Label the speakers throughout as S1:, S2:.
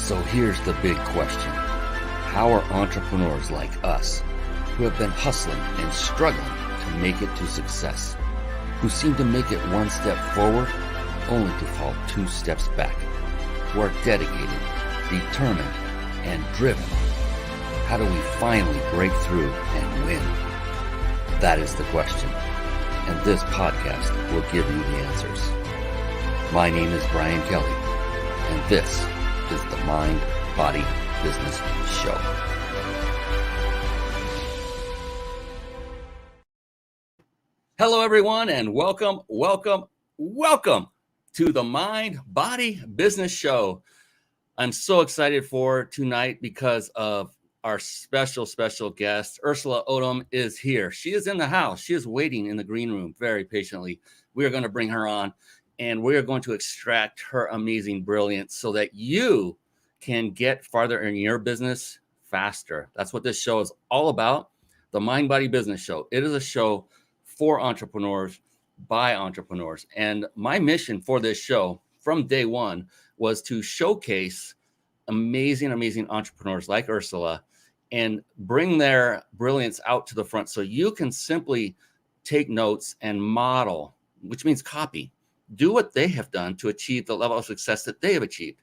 S1: So here's the big question. How are entrepreneurs like us, who have been hustling and struggling to make it to success, who seem to make it one step forward only to fall two steps back, who are dedicated, determined, and driven, how do we finally break through and win? That is the question, and this podcast will give you the answers. My name is Brian Kelly, and this is the Mind, Body, Business Show. Hello, everyone, and welcome to the Mind, Body, Business Show. I'm so excited for tonight because of our special guest. Ersula Odom is here. She is in the house. She is waiting in the green room very patiently. We are going to bring her on, and we are going to extract her amazing brilliance so that you can get farther in your business faster. That's what this show is all about, the Mind, Body, Business Show. It is a show for entrepreneurs by entrepreneurs. And my mission for this show from day one was to showcase amazing entrepreneurs like Ersula and bring their brilliance out to the front so you can simply take notes and model, which means copy. Do what they have done to achieve the level of success that they have achieved.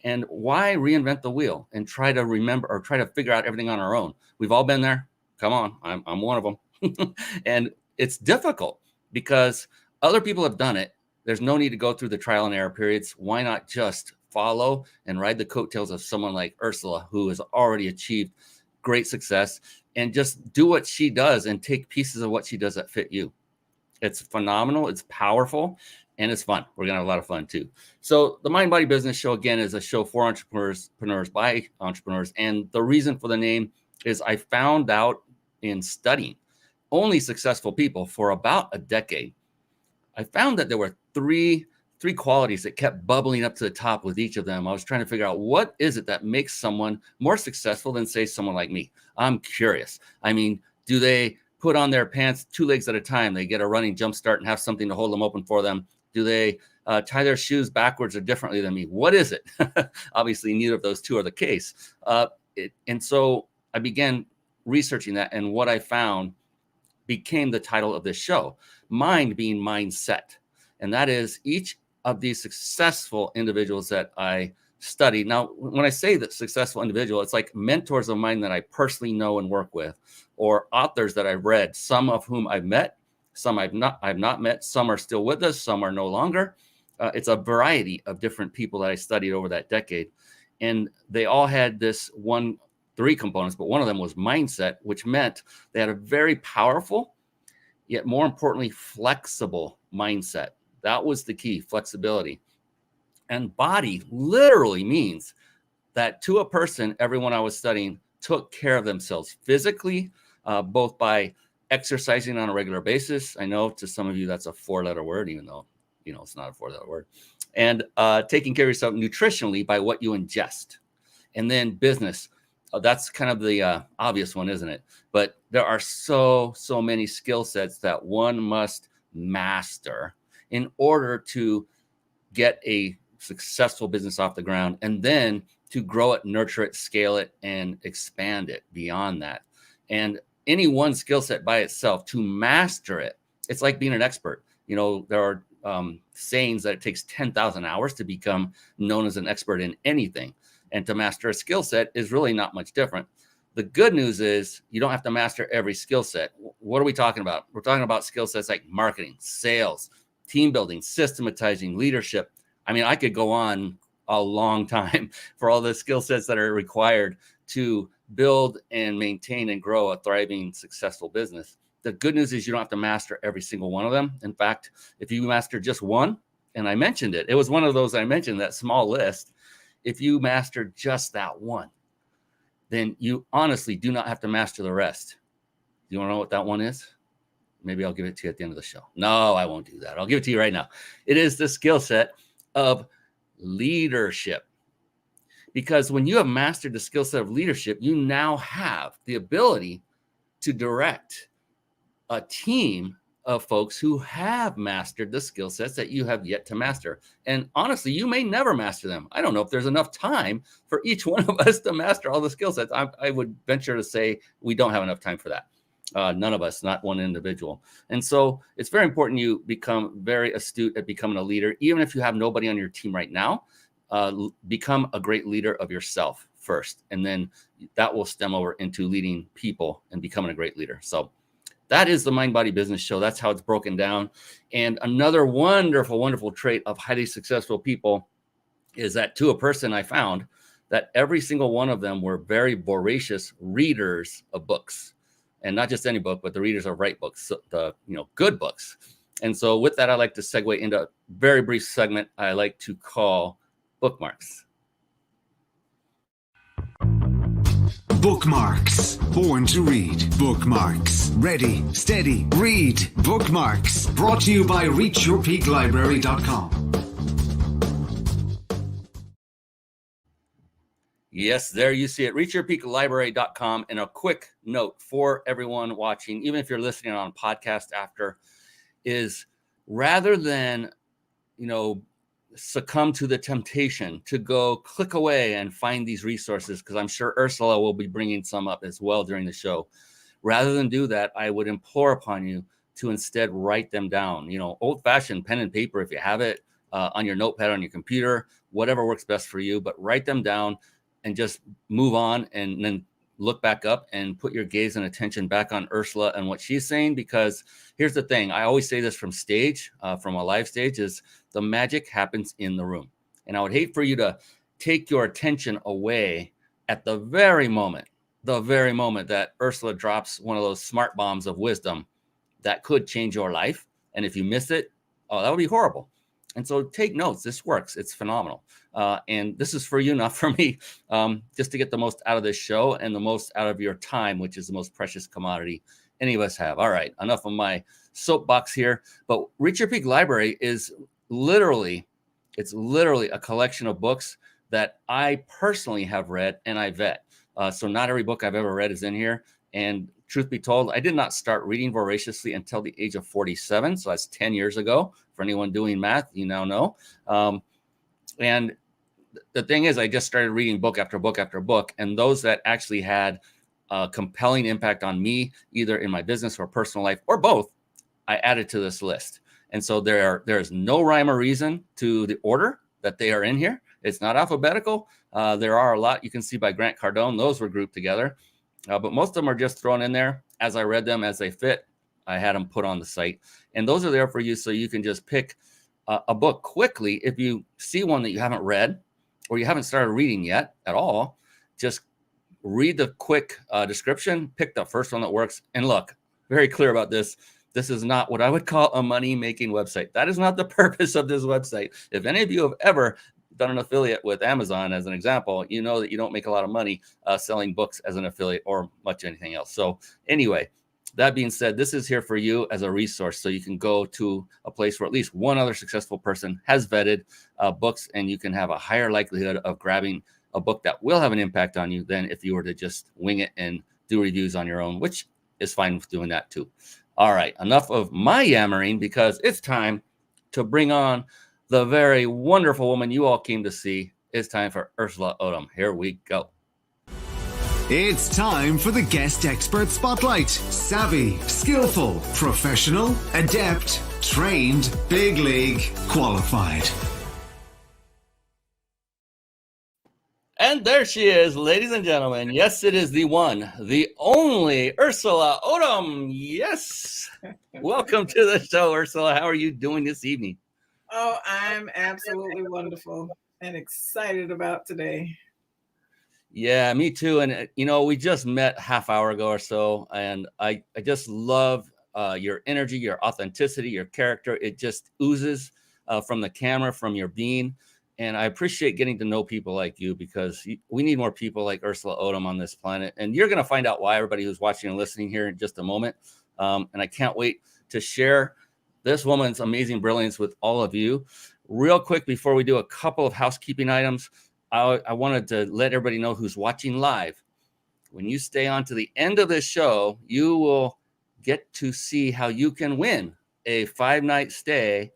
S1: And why reinvent the wheel and try to remember or try to figure out everything on our own? We've all been there. Come on, I'm one of them. And it's difficult because other people have done it. There's no need to go through the trial and error periods. Why not just follow and ride the coattails of someone like Ersula, who has already achieved great success, and just do what she does and take pieces of what she does that fit you. It's phenomenal. It's powerful. And it's fun. We're going to have a lot of fun too. So the Mind, Body, Business Show, again, is a show for entrepreneurs by entrepreneurs. And the reason for the name is I found out in studying only successful people for about a decade. I found that there were three qualities that kept bubbling up to the top with each of them. I was trying to figure out what is it that makes someone more successful than, say, someone like me. I'm curious. I mean, do they put on their pants 2 legs at a time? They get a running jump start and have something to hold them open for them. Do they tie their shoes backwards or differently than me? What is it? Obviously, neither of those two are the case. And so I began researching that, and what I found became the title of this show, Mind being mindset. And that is each of these successful individuals that I studied. Now, when I say that successful individual, it's like mentors of mine that I personally know and work with, or authors that I've read, some of whom I've met, some I've not met, some are still with us, some are no longer. It's a variety of different people that I studied over that decade. And they all had this three components, but one of them was mindset, which meant they had a very powerful, yet more importantly, flexible mindset. That was the key, flexibility. And body literally means that to a person, everyone I was studying took care of themselves physically, both by exercising on a regular basis. I know to some of you that's a 4-letter word, even though, it's not a 4-letter word. And taking care of yourself nutritionally by what you ingest. And then business. That's kind of the obvious one, isn't it? But there are so many skill sets that one must master in order to get a successful business off the ground, and then to grow it, nurture it, scale it, and expand it beyond that. And any one skill set by itself, to master it, it's like being an expert. There are sayings that it takes 10,000 hours to become known as an expert in anything. And to master a skill set is really not much different. The good news is you don't have to master every skill set. What are we talking about? We're talking about skill sets like marketing, sales, team building, systematizing, leadership. I mean, I could go on a long time for all the skill sets that are required to build and maintain and grow a thriving, successful business. The good news is you don't have to master every single one of them. In fact, if you master just one, and I mentioned it was one of those I mentioned, that small list. If you master just that one, then you honestly do not have to master the rest. Do you want to know what that one is? Maybe I'll give it to you at the end of the show. No, I won't do that. I'll give it to you right now. It is the skill set of leadership. Because when you have mastered the skill set of leadership, you now have the ability to direct a team of folks who have mastered the skill sets that you have yet to master. And honestly, you may never master them. I don't know if there's enough time for each one of us to master all the skill sets. I would venture to say we don't have enough time for that. None of us, not one individual. And so it's very important you become very astute at becoming a leader. Even if you have nobody on your team right now, become a great leader of yourself first. And then that will stem over into leading people and becoming a great leader. So that is the Mind Body Business Show. That's how it's broken down. And another wonderful, wonderful trait of highly successful people is that to a person I found that every single one of them were very voracious readers of books. And not just any book, but the readers of right books, the good books. And so with that, I like to segue into a very brief segment I like to call bookmarks.
S2: Bookmarks. Born to read. Bookmarks. Ready, steady, read. Bookmarks. Brought to you by reachyourpeaklibrary.com.
S1: Yes, there you see it. Reachyourpeaklibrary.com. And a quick note for everyone watching, even if you're listening on a podcast after, is rather than, succumb to the temptation to go click away and find these resources, because I'm sure Ersula will be bringing some up as well during the show. Rather than do that, I would implore upon you to instead write them down. Old-fashioned pen and paper if you have it, on your notepad, on your computer, whatever works best for you, but write them down and just move on and then look back up and put your gaze and attention back on Ersula and what she's saying. Because here's the thing. I always say this from stage, from a live stage, is the magic happens in the room. And I would hate for you to take your attention away at the very moment that Ersula drops one of those smart bombs of wisdom that could change your life. And if you miss it, that would be horrible. And so take notes. This works. It's phenomenal. And this is for you, not for me, just to get the most out of this show and the most out of your time, which is the most precious commodity any of us have. All right, enough of my soapbox here. But Reach Your Peak Library is literally a collection of books that I personally have read and I vet. So not every book I've ever read is in here. And truth be told, I did not start reading voraciously until the age of 47. So that's 10 years ago. For anyone doing math, you now know. And the thing is, I just started reading book after book after book. And those that actually had a compelling impact on me, either in my business or personal life, or both, I added to this list. And so there is no rhyme or reason to the order that they are in here. It's not alphabetical. There are a lot you can see by Grant Cardone. Those were grouped together. But most of them are just thrown in there as I read them, as they fit. I had them put on the site. And those are there for you so you can just pick a book quickly. If you see one that you haven't read or you haven't started reading yet at all, just read the quick description, pick the first one that works. And look, very clear about this. This is not what I would call a money-making website. That is not the purpose of this website. If any of you have ever done an affiliate with Amazon, as an example, you know that you don't make a lot of money selling books as an affiliate or much anything else. So anyway, that being said, this is here for you as a resource. So you can go to a place where at least one other successful person has vetted books, and you can have a higher likelihood of grabbing a book that will have an impact on you than if you were to just wing it and do reviews on your own, which is fine with doing that too. All right, enough of my yammering, because it's time to bring on the very wonderful woman you all came to see. It's time for Ersula Odom. Here we go.
S2: It's time for the Guest Expert Spotlight. Savvy, skillful, professional, adept, trained, big league, qualified.
S1: And there she is, ladies and gentlemen. Yes, it is the one, the only Ersula Odom. Yes. Welcome to the show, Ersula. How are you doing this evening?
S3: Oh, I'm absolutely wonderful and excited about today.
S1: Yeah, me too. And, we just met half hour ago or so, and I just love your energy, your authenticity, your character. It just oozes from the camera, from your being. And I appreciate getting to know people like you, because we need more people like Ersula Odom on this planet. And you're going to find out why, everybody who's watching and listening here, in just a moment. And I can't wait to share this woman's amazing brilliance with all of you. Real quick, before we do a couple of housekeeping items, I wanted to let everybody know who's watching live. When you stay on to the end of this show, you will get to see how you can win a 5-night stay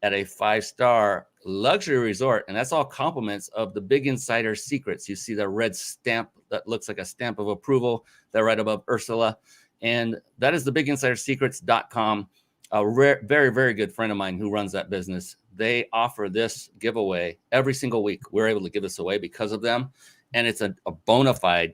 S1: at a 5-star luxury resort. And that's all compliments of the Big Insider Secrets. You see the red stamp that looks like a stamp of approval there right above Ersula. And that is the biginsidersecrets.com. Very, very good friend of mine who runs that business. They offer this giveaway every single week. We're able to give this away because of them. And it's a bona fide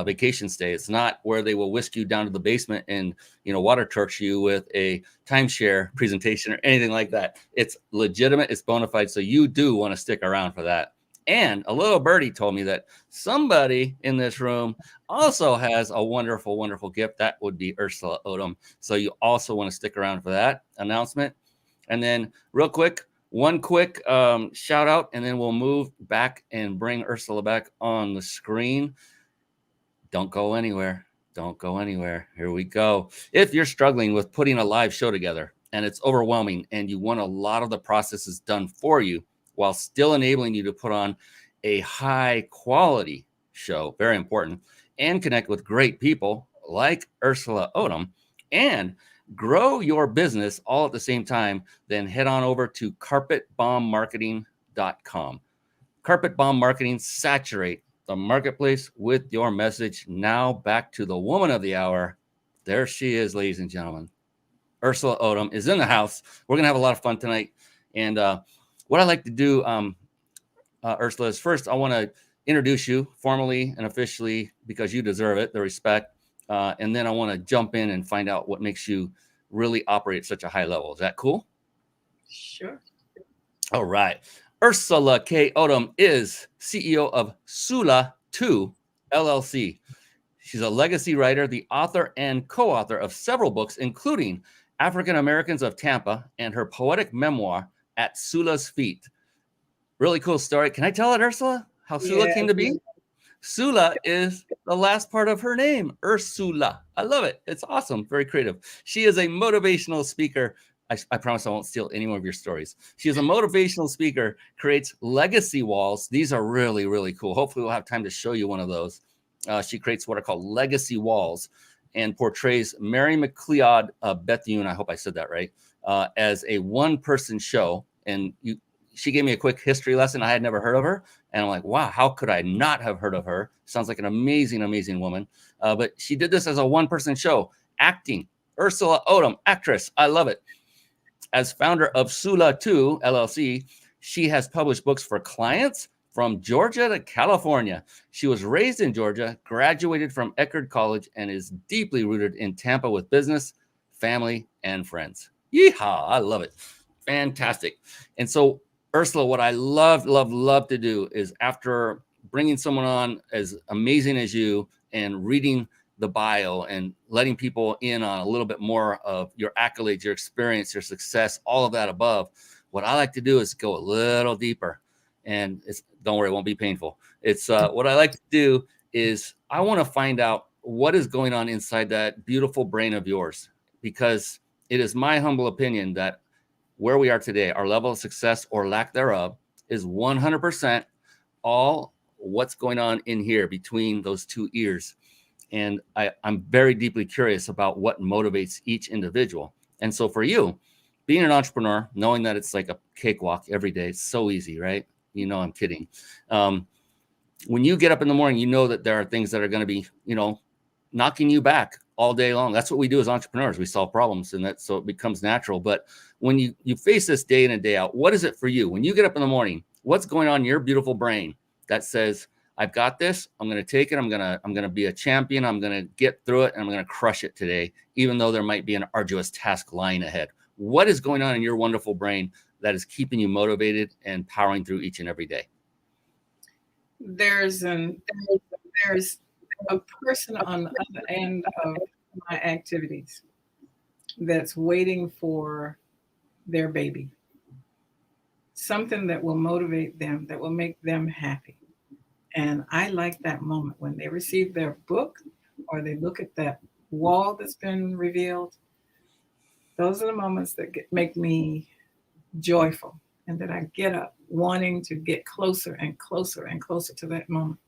S1: vacation stay. It's not where they will whisk you down to the basement and, water torch you with a timeshare presentation or anything like that. It's legitimate. It's bona fide. So you do want to stick around for that. And a little birdie told me that somebody in this room also has a wonderful, wonderful gift. That would be Ersula Odom. So you also want to stick around for that announcement. And then real quick, one quick shout out, and then we'll move back and bring Ersula back on the screen. Don't go anywhere. Don't go anywhere. Here we go. If you're struggling with putting a live show together and it's overwhelming and you want a lot of the processes done for you while still enabling you to put on a high quality show, very important, and connect with great people like Ersula Odom and grow your business all at the same time, then head on over to carpetbombmarketing.com. Carpet Bomb Marketing, saturate the marketplace with your message. Now back to the woman of the hour. There she is, ladies and gentlemen. Ersula Odom is in the house. We're going to have a lot of fun tonight. And what I like to do, Ersula, is first I want to introduce you formally and officially because you deserve it, the respect. And then I want to jump in and find out what makes you really operate at such a high level. Is that cool?
S3: Sure.
S1: All right. Ersula K. Odom is CEO of Sula Too, LLC. She's a legacy writer, the author and co-author of several books, including African Americans of Tampa and her poetic memoir, At Sula's Feet. Really cool story. Can I tell it, Ersula, how Sula came to be? Sula is the last part of her name, Ersula. I love it. It's awesome. Very creative. She is a motivational speaker. I promise I won't steal any more of your stories. She is a motivational speaker, creates legacy walls. These are really, really cool. Hopefully we'll have time to show you one of those. She creates what are called legacy walls and portrays Mary McLeod Bethune, I hope I said that right, as a one-person show. And she gave me a quick history lesson. I had never heard of her. And I'm like, wow, how could I not have heard of her? Sounds like an amazing, amazing woman. But she did this as a one-person show, acting. Ersula Odom, actress. I love it. As founder of Sula Too, LLC, she has published books for clients from Georgia to California. She was raised in Georgia, graduated from Eckerd College, and is deeply rooted in Tampa with business, family, and friends. Yeehaw, I love it. Fantastic. And so, Ersula, what I love to do is after bringing someone on as amazing as you and reading the bio and letting people in on a little bit more of your accolades, your experience, your success, all of that above, what I like to do is go a little deeper. And don't worry, it won't be painful. It's what I like to do is I want to find out what is going on inside that beautiful brain of yours, because it is my humble opinion that where we are today, our level of success or lack thereof is 100% all what's going on in here between those two ears. And I'm very deeply curious about what motivates each individual. And so for you, being an entrepreneur, knowing that it's like a cakewalk every day, it's so easy, right? You know, I'm kidding. When you get up in the morning, you know that there are things that are going to be, knocking you back all day long. That's what we do as entrepreneurs. We solve problems, and so it becomes natural. But when you face this day in and day out, what is it for you? When you get up in the morning, what's going on in your beautiful brain that says, I've got this, I'm going to take it, I'm going to be a champion, I'm going to get through it, and I'm going to crush it today, even though there might be an arduous task lying ahead? What is going on in your wonderful brain that is keeping you motivated and powering through each and every day?
S3: There's a person on the other end of my activities that's waiting for their baby. Something that will motivate them, that will make them happy. And I like that moment when they receive their book or they look at that wall that's been revealed. Those are the moments that make me joyful, and that I get up wanting to get closer and closer and closer to that moment.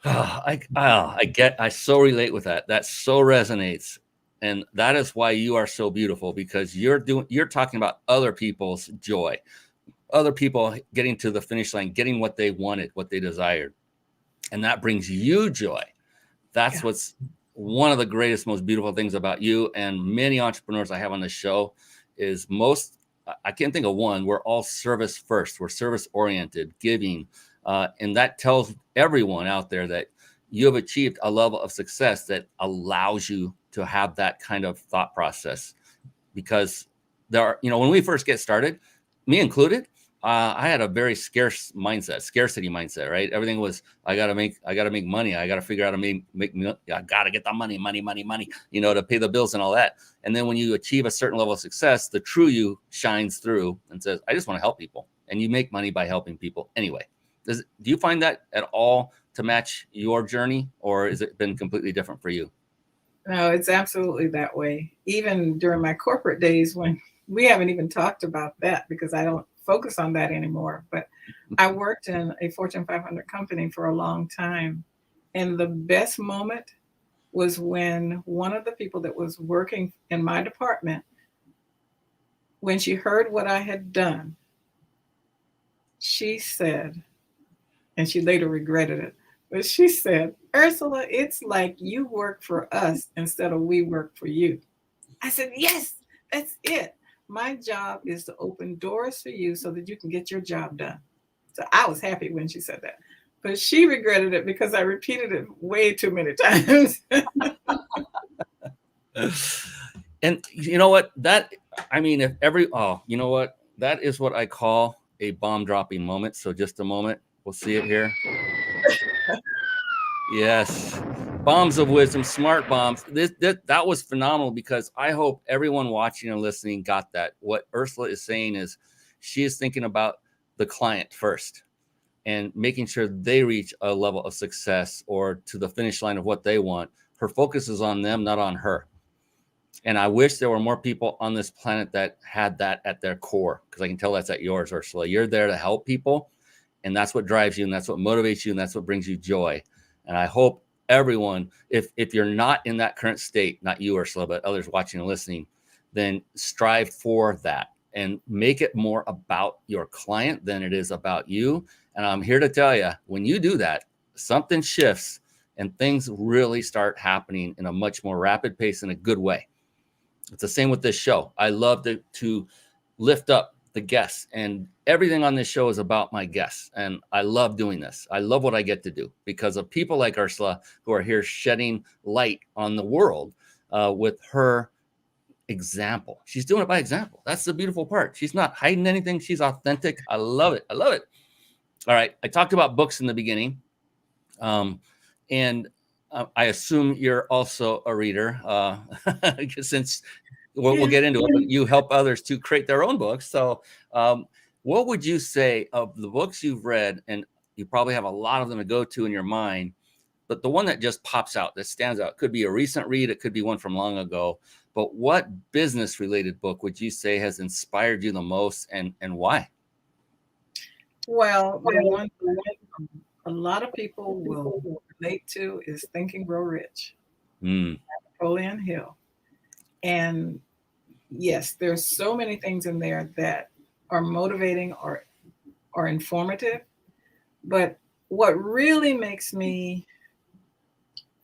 S1: I so relate with that. That so resonates. And that is why you are so beautiful, because you're talking about other people's joy, other people getting to the finish line, getting what they wanted, what they desired. And that brings you joy. That's what's one of the greatest, most beautiful things about you and many entrepreneurs I have on the show is I can't think of one. We're all service first. We're service oriented, giving. And that tells everyone out there that you have achieved a level of success that allows you to have that kind of thought process. Because when we first get started, me included, I had a very scarcity mindset, right? Everything was, I gotta make money. I gotta figure out how to I gotta get the money, to pay the bills and all that. And then when you achieve a certain level of success, the true you shines through and says, I just want to help people. And you make money by helping people anyway. Do you find that at all to match your journey, or has it been completely different for you?
S3: No, it's absolutely that way. Even during my corporate days, when we haven't even talked about that because I don't focus on that anymore. But I worked in a Fortune 500 company for a long time. And the best moment was when one of the people that was working in my department, when she heard what I had done, she said, and she later regretted it, but she said, Ersula, it's like you work for us instead of we work for you. I said, yes, that's it. My job is to open doors for you so that you can get your job done. So I was happy when she said that. But she regretted it because I repeated it way too many times.
S1: And you know what? That is what I call a bomb dropping moment. So just a moment. We'll see it here. Yes. Bombs of wisdom, smart bombs. That was phenomenal, because I hope everyone watching and listening got that. What Ersula is saying is she is thinking about the client first and making sure they reach a level of success or to the finish line of what they want. Her focus is on them, not on her. And I wish there were more people on this planet that had that at their core, because I can tell that's at yours, Ersula. You're there to help people, and that's what drives you, and that's what motivates you, and that's what brings you joy. And I hope everyone, if you're not in that current state, not you, Ersula, but others watching and listening, then strive for that and make it more about your client than it is about you. And I'm here to tell you, when you do that, something shifts and things really start happening in a much more rapid pace in a good way. It's the same with this show. I love to lift up the guests, and everything on this show is about my guests. And I love doing this. I love what I get to do because of people like Ersula who are here shedding light on the world with her example. She's doing it by example. That's the beautiful part. She's not hiding anything. She's authentic. I love it. I love it. All right. I talked about books in the beginning. And I assume you're also a reader, since we'll get into it, but you help others to create their own books. So what would you say of the books you've read, and you probably have a lot of them to go to in your mind, but the one that just pops out, that stands out, could be a recent read, it could be one from long ago, but what business related book would you say has inspired you the most, and why?
S3: Well, the one a lot of people will relate to is Think and Grow Rich, Napoleon Hill. And yes, there's so many things in there that are motivating or informative. But what really makes me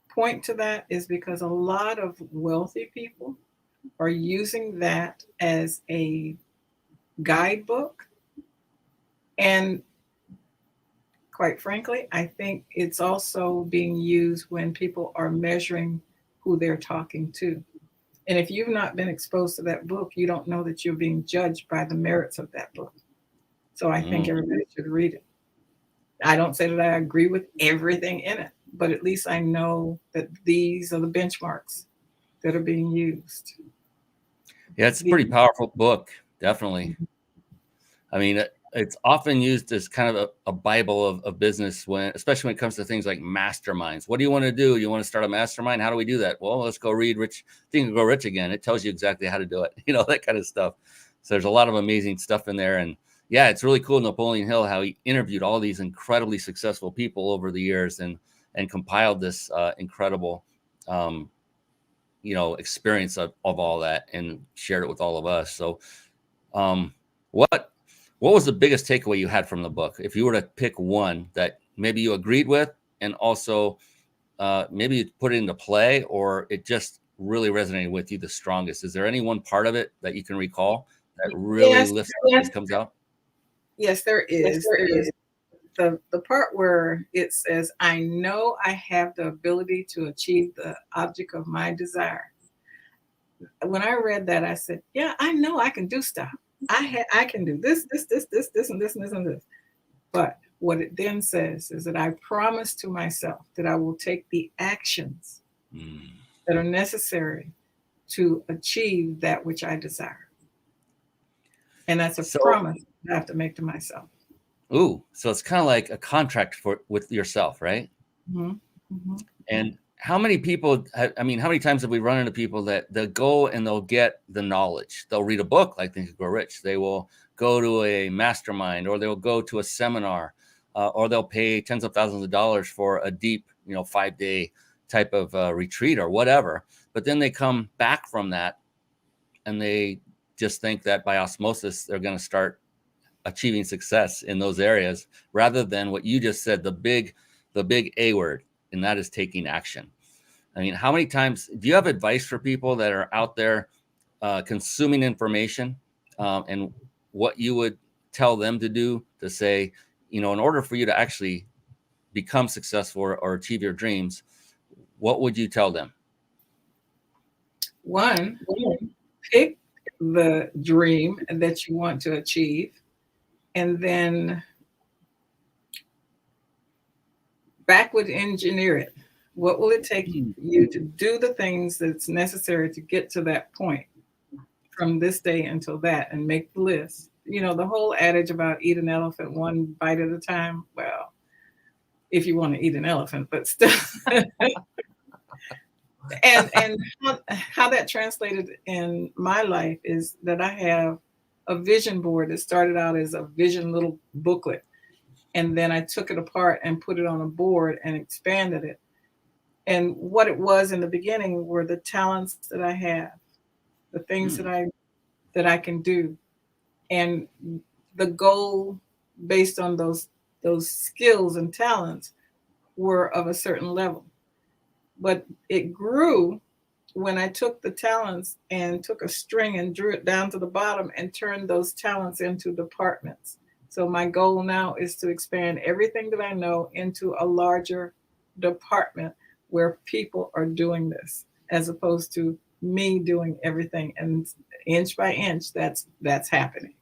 S3: point to that is because a lot of wealthy people are using that as a guidebook. And quite frankly, I think it's also being used when people are measuring who they're talking to. And if you've not been exposed to that book, you don't know that you're being judged by the merits of that book. So I think everybody should read it. I don't say that I agree with everything in it, but at least I know that these are the benchmarks that are being used.
S1: Yeah, it's a pretty powerful book, definitely. I mean, it's often used as kind of a Bible of business, especially when it comes to things like masterminds. What do you want to do? You want to start a mastermind? How do we do that? Well, let's go read Think and Grow Rich again. It tells you exactly how to do it, that kind of stuff. So there's a lot of amazing stuff in there. And yeah, it's really cool, Napoleon Hill, how he interviewed all these incredibly successful people over the years. And and compiled this incredible, experience of all that and shared it with all of us. So, what was the biggest takeaway you had from the book? If you were to pick one that maybe you agreed with, and also maybe you put it into play, or it just really resonated with you the strongest, is there any one part of it that you can recall that really lifts up and comes out?
S3: Yes, there is. There is the part where it says, I know I have the ability to achieve the object of my desire. When I read that, I said, yeah, I know I can do stuff. I can do this, and this, and this, and this. But what it then says is that I promise to myself that I will take the actions that are necessary to achieve that which I desire. And that's a promise I have to make to myself.
S1: Ooh, so it's kind of like a contract with yourself, right?
S3: Mm-hmm. Mm-hmm.
S1: And how many people, how many times have we run into people that they'll go and they'll get the knowledge? They'll read a book like Think and Grow Rich. They will go to a mastermind, or they'll go to a seminar, or they'll pay tens of thousands of dollars for a deep, 5-day type of retreat or whatever. But then they come back from that and they just think that by osmosis, they're going to start achieving success in those areas, rather than what you just said, the big A word, and that is taking action. I mean, how many times do you have advice for people that are out there consuming information, and what you would tell them to do, to say, in order for you to actually become successful or achieve your dreams, what would you tell them?
S3: One, pick the dream that you want to achieve, and then backward engineer it. What will it take you to do the things that's necessary to get to that point from this day until that, and make the list? The whole adage about eat an elephant one bite at a time. Well, if you want to eat an elephant, but still. and how that translated in my life is that I have a vision board that started out as a vision little booklet. And then I took it apart and put it on a board and expanded it. And what it was in the beginning were the talents that I have, the things that I can do. And the goal based on those skills and talents were of a certain level. But it grew when I took the talents and took a string and drew it down to the bottom and turned those talents into departments. So my goal now is to expand everything that I know into a larger department where people are doing this, as opposed to me doing everything. And inch by inch, that's happening.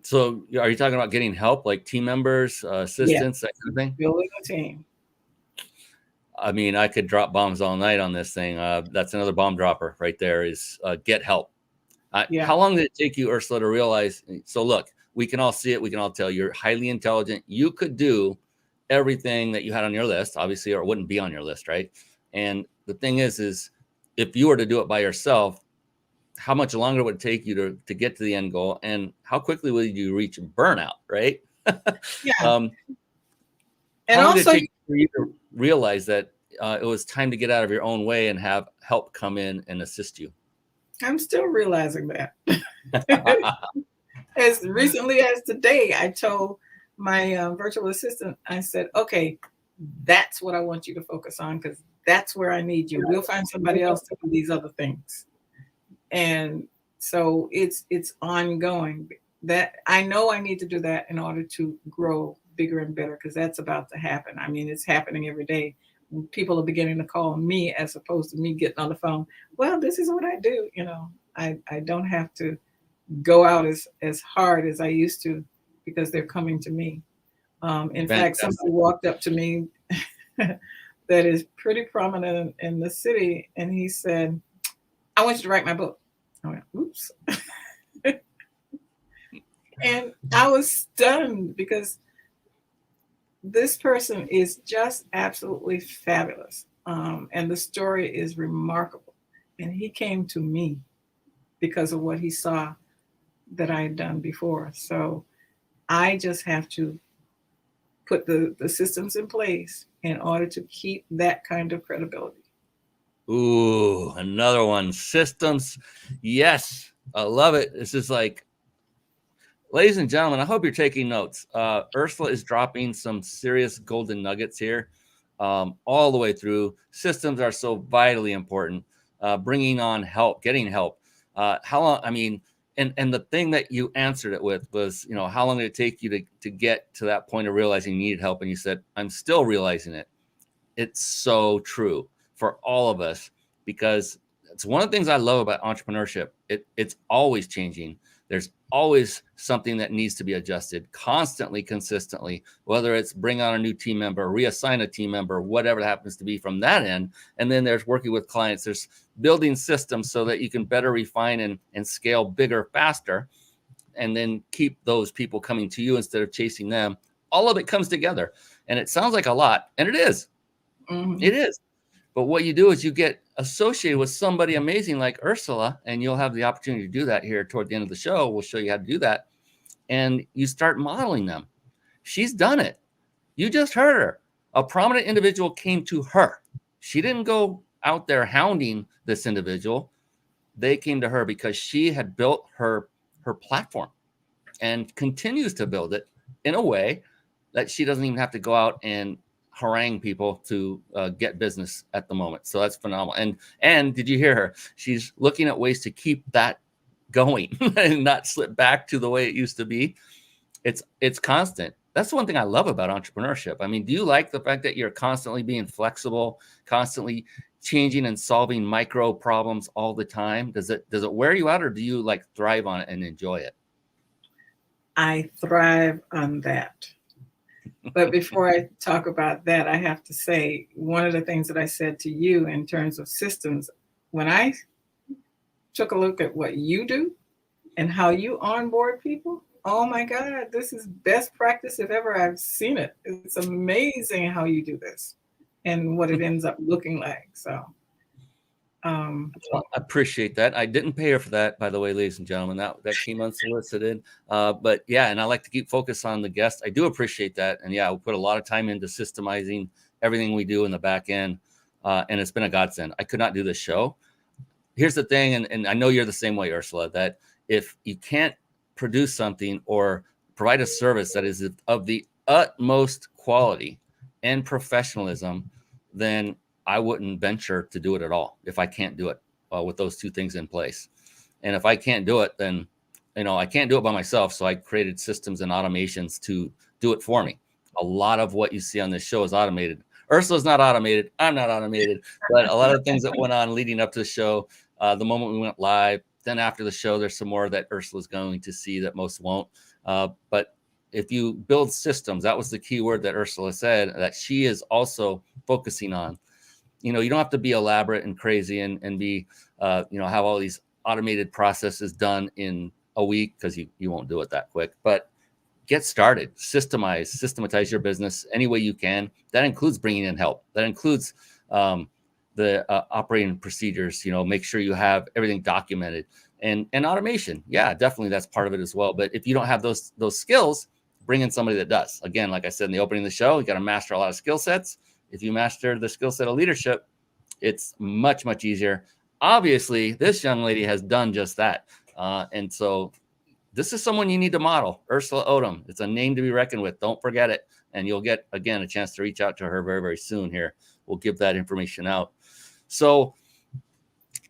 S1: So are you talking about getting help, like team members, assistants, that kind of thing?
S3: Building a team.
S1: I mean, I could drop bombs all night on this thing. That's another bomb dropper right there, is get help. How long did it take you, Ersula, to realize? So look, we can all see it. We can all tell you're highly intelligent. You could do everything that you had on your list, obviously, or it wouldn't be on your list, right? And the thing is if you were to do it by yourself, how much longer would it take you to get to the end goal? And how quickly would you reach burnout, right?
S3: Yeah.
S1: And how also, did it take for you to realize that it was time to get out of your own way and have help come in and assist you?
S3: I'm still realizing that. As recently as today, I told my virtual assistant, I said, okay, that's what I want you to focus on, because that's where I need you. We'll find somebody else to do these other things. And so it's ongoing. That I know I need to do that in order to grow bigger and better, because that's about to happen. I mean, it's happening every day. People are beginning to call me, as opposed to me getting on the phone. Well, this is what I do. I don't have to go out as hard as I used to, because they're coming to me. In fact, somebody walked up to me that is pretty prominent in the city, and he said, I want you to write my book. I went, oops. And I was stunned, because this person is just absolutely fabulous. And the story is remarkable. And he came to me because of what he saw that I had done before. So I just have to put the systems in place in order to keep that kind of credibility.
S1: Ooh, another one. Systems. Yes, I love it. This is like, ladies and gentlemen, I hope you're taking notes. Ersula is dropping some serious golden nuggets here, all the way through. Systems are so vitally important. Bringing on help, getting help. How long? I mean, and the thing that you answered it with was, how long did it take you to get to that point of realizing you needed help? And you said, I'm still realizing it. It's so true for all of us, because it's one of the things I love about entrepreneurship. It's always changing. There's always something that needs to be adjusted constantly, consistently, whether it's bring on a new team member, reassign a team member, whatever it happens to be from that end. And then there's working with clients. There's building systems so that you can better refine and scale bigger, faster, and then keep those people coming to you instead of chasing them. All of it comes together. And it sounds like a lot, and it is.
S3: Mhm.
S1: It is. But what you do is you get associated with somebody amazing like Ersula, and you'll have the opportunity to do that here toward the end of the show. We'll show you how to do that. And you start modeling them. She's done it. You just heard her. A prominent individual came to her. She didn't go out there hounding this individual. They came to her because she had built her platform and continues to build it in a way that she doesn't even have to go out and harangue people to get business at the moment. So that's phenomenal. And did you hear her? She's looking at ways to keep that going and not slip back to the way it used to be. It's constant. That's the one thing I love about entrepreneurship. I mean, do you like the fact that you're constantly being flexible, constantly changing and solving micro problems all the time? Does it wear you out, or do you like thrive on it and enjoy it?
S3: I thrive on that. But before I talk about that, I have to say one of the things that I said to you in terms of systems, when I took a look at what you do and how you onboard people, oh my God, this is best practice if ever I've seen it. It's amazing how you do this and what it ends up looking like. So
S1: well, I appreciate that. I didn't pay her for that, by the way, ladies and gentlemen. That came unsolicited. But yeah, and I like to keep focus on the guest. I do appreciate that. And yeah, we put a lot of time into systemizing everything we do in the back end. And it's been a godsend. I could not do this show. Here's the thing, and I know you're the same way, Ersula, that if you can't produce something or provide a service that is of the utmost quality and professionalism, then I wouldn't venture to do it at all if I can't do it with those two things in place. And if I can't do it, then, I can't do it by myself. So I created systems and automations to do it for me. A lot of what you see on this show is automated. Ursula's not automated. I'm not automated. But a lot of things that went on leading up to the show, the moment we went live, then after the show, there's some more that Ursula's going to see that most won't. But if you build systems, that was the key word that Ersula said, that she is also focusing on. You don't have to be elaborate and crazy and be, have all these automated processes done in a week, because you won't do it that quick. But get started, systematize your business any way you can. That includes bringing in help. That includes the operating procedures. Make sure you have everything documented, and automation. Yeah, definitely that's part of it as well. But if you don't have those skills, bring in somebody that does. Again, like I said in the opening of the show, you got to master a lot of skill sets. If you master the skill set of leadership, it's much, much easier. Obviously, this young lady has done just that. And so this is someone you need to model. Ersula Odom. It's a name to be reckoned with. Don't forget it. And you'll get, again, a chance to reach out to her very, very soon here. We'll give that information out. So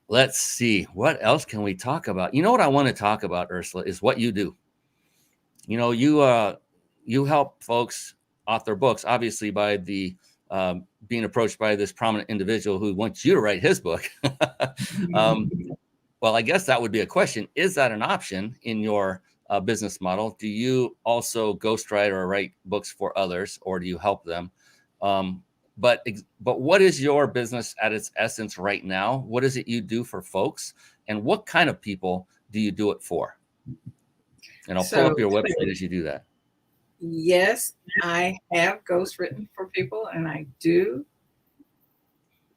S1: let's see. What else can we talk about? What I want to talk about, Ersula, is what you do. You help folks author books, obviously, by the being approached by this prominent individual who wants you to write his book. Well, I guess that would be a question. Is that an option in your business model? Do you also ghostwrite or write books for others, or do you help them? But what is your business at its essence right now? What is it you do for folks, and what kind of people do you do it for? And I'll pull up your website as you do that.
S3: Yes, I have ghostwritten for people, and I do.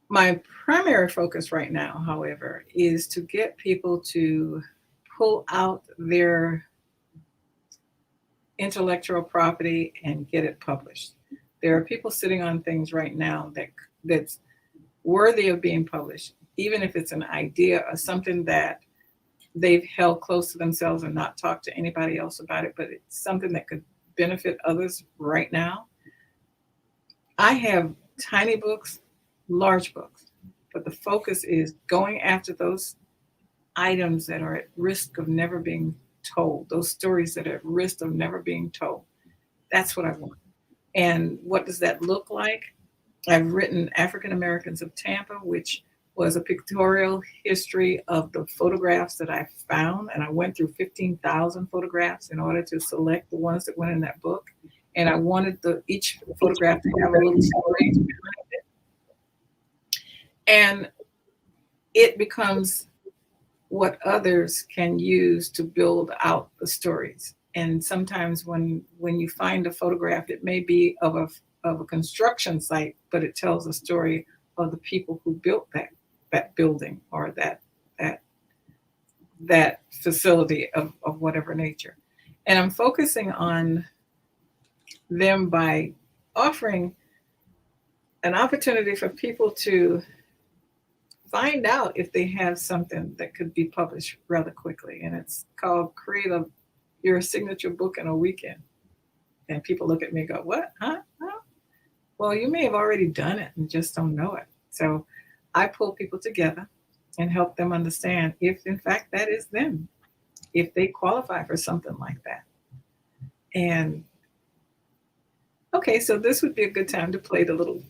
S3: My primary focus right now, however, is to get people to pull out their intellectual property and get it published. There are people sitting on things right now that's worthy of being published, even if it's an idea or something that they've held close to themselves and not talked to anybody else about it, but it's something that could benefit others right now. I have tiny books, large books, but the focus is going after those items that are at risk of never being told, those stories that are at risk of never being told. That's what I want. And what does that look like? I've written African Americans of Tampa, which was a pictorial history of the photographs that I found. And I went through 15,000 photographs in order to select the ones that went in that book. And I wanted each photograph to have a little story behind it. And it becomes what others can use to build out the stories. And sometimes when you find a photograph, it may be of a construction site, but it tells a story of the people who built that building or that facility of whatever nature. And I'm focusing on them by offering an opportunity for people to find out if they have something that could be published rather quickly. And it's called Create Your Signature Book in a Weekend. And people look at me and go, what? Huh? Well, you may have already done it and just don't know it. So I pull people together and help them understand if, in fact, that is them, if they qualify for something like that. And okay, so this would be a good time to play the little.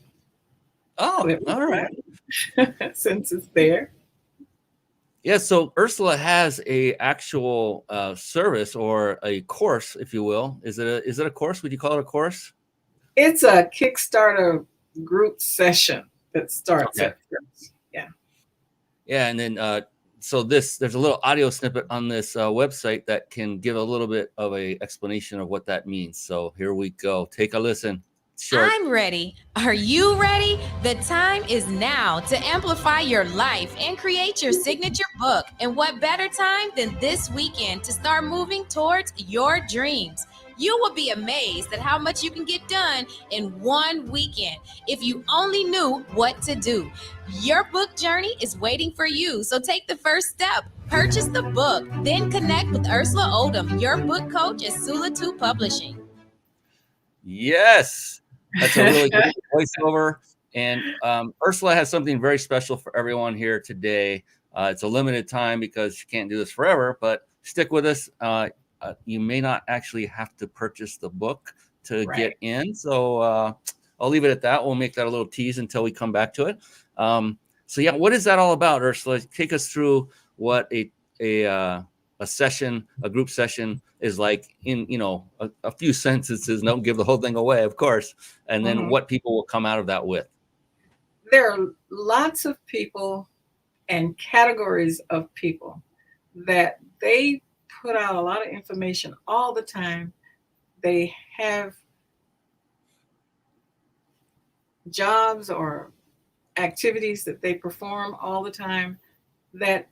S1: Oh, all right.
S3: Since it's there.
S1: Yeah, so Ersula has a actual service or a course, if you will. Is it a course? Would you call it a course?
S3: It's a Kickstarter group session that starts at first. Yeah.
S1: Yeah, and then so there's a little audio snippet on this website that can give a little bit of a explanation of what that means. So here we go. Take a listen. Short.
S4: I'm ready. Are you ready? The time is now to amplify your life and create your signature book. And what better time than this weekend to start moving towards your dreams? You will be amazed at how much you can get done in one weekend if you only knew what to do. Your book journey is waiting for you, so take the first step. Purchase the book, then connect with Ersula Odom, your book coach at Sula Too Publishing.
S1: Yes. That's a really good voiceover. And Ersula has something very special for everyone here today. It's a limited time because she can't do this forever, but stick with us. You may not actually have to purchase the book to get in. So I'll leave it at that. We'll make that a little tease until we come back to it. So yeah, what is that all about, Ersula? Take us through what a session, a group session is like in, a few sentences. Don't give the whole thing away, of course. And then what people will come out of that with.
S3: There are lots of people and categories of people that they put out a lot of information all the time. They have jobs or activities that they perform all the time that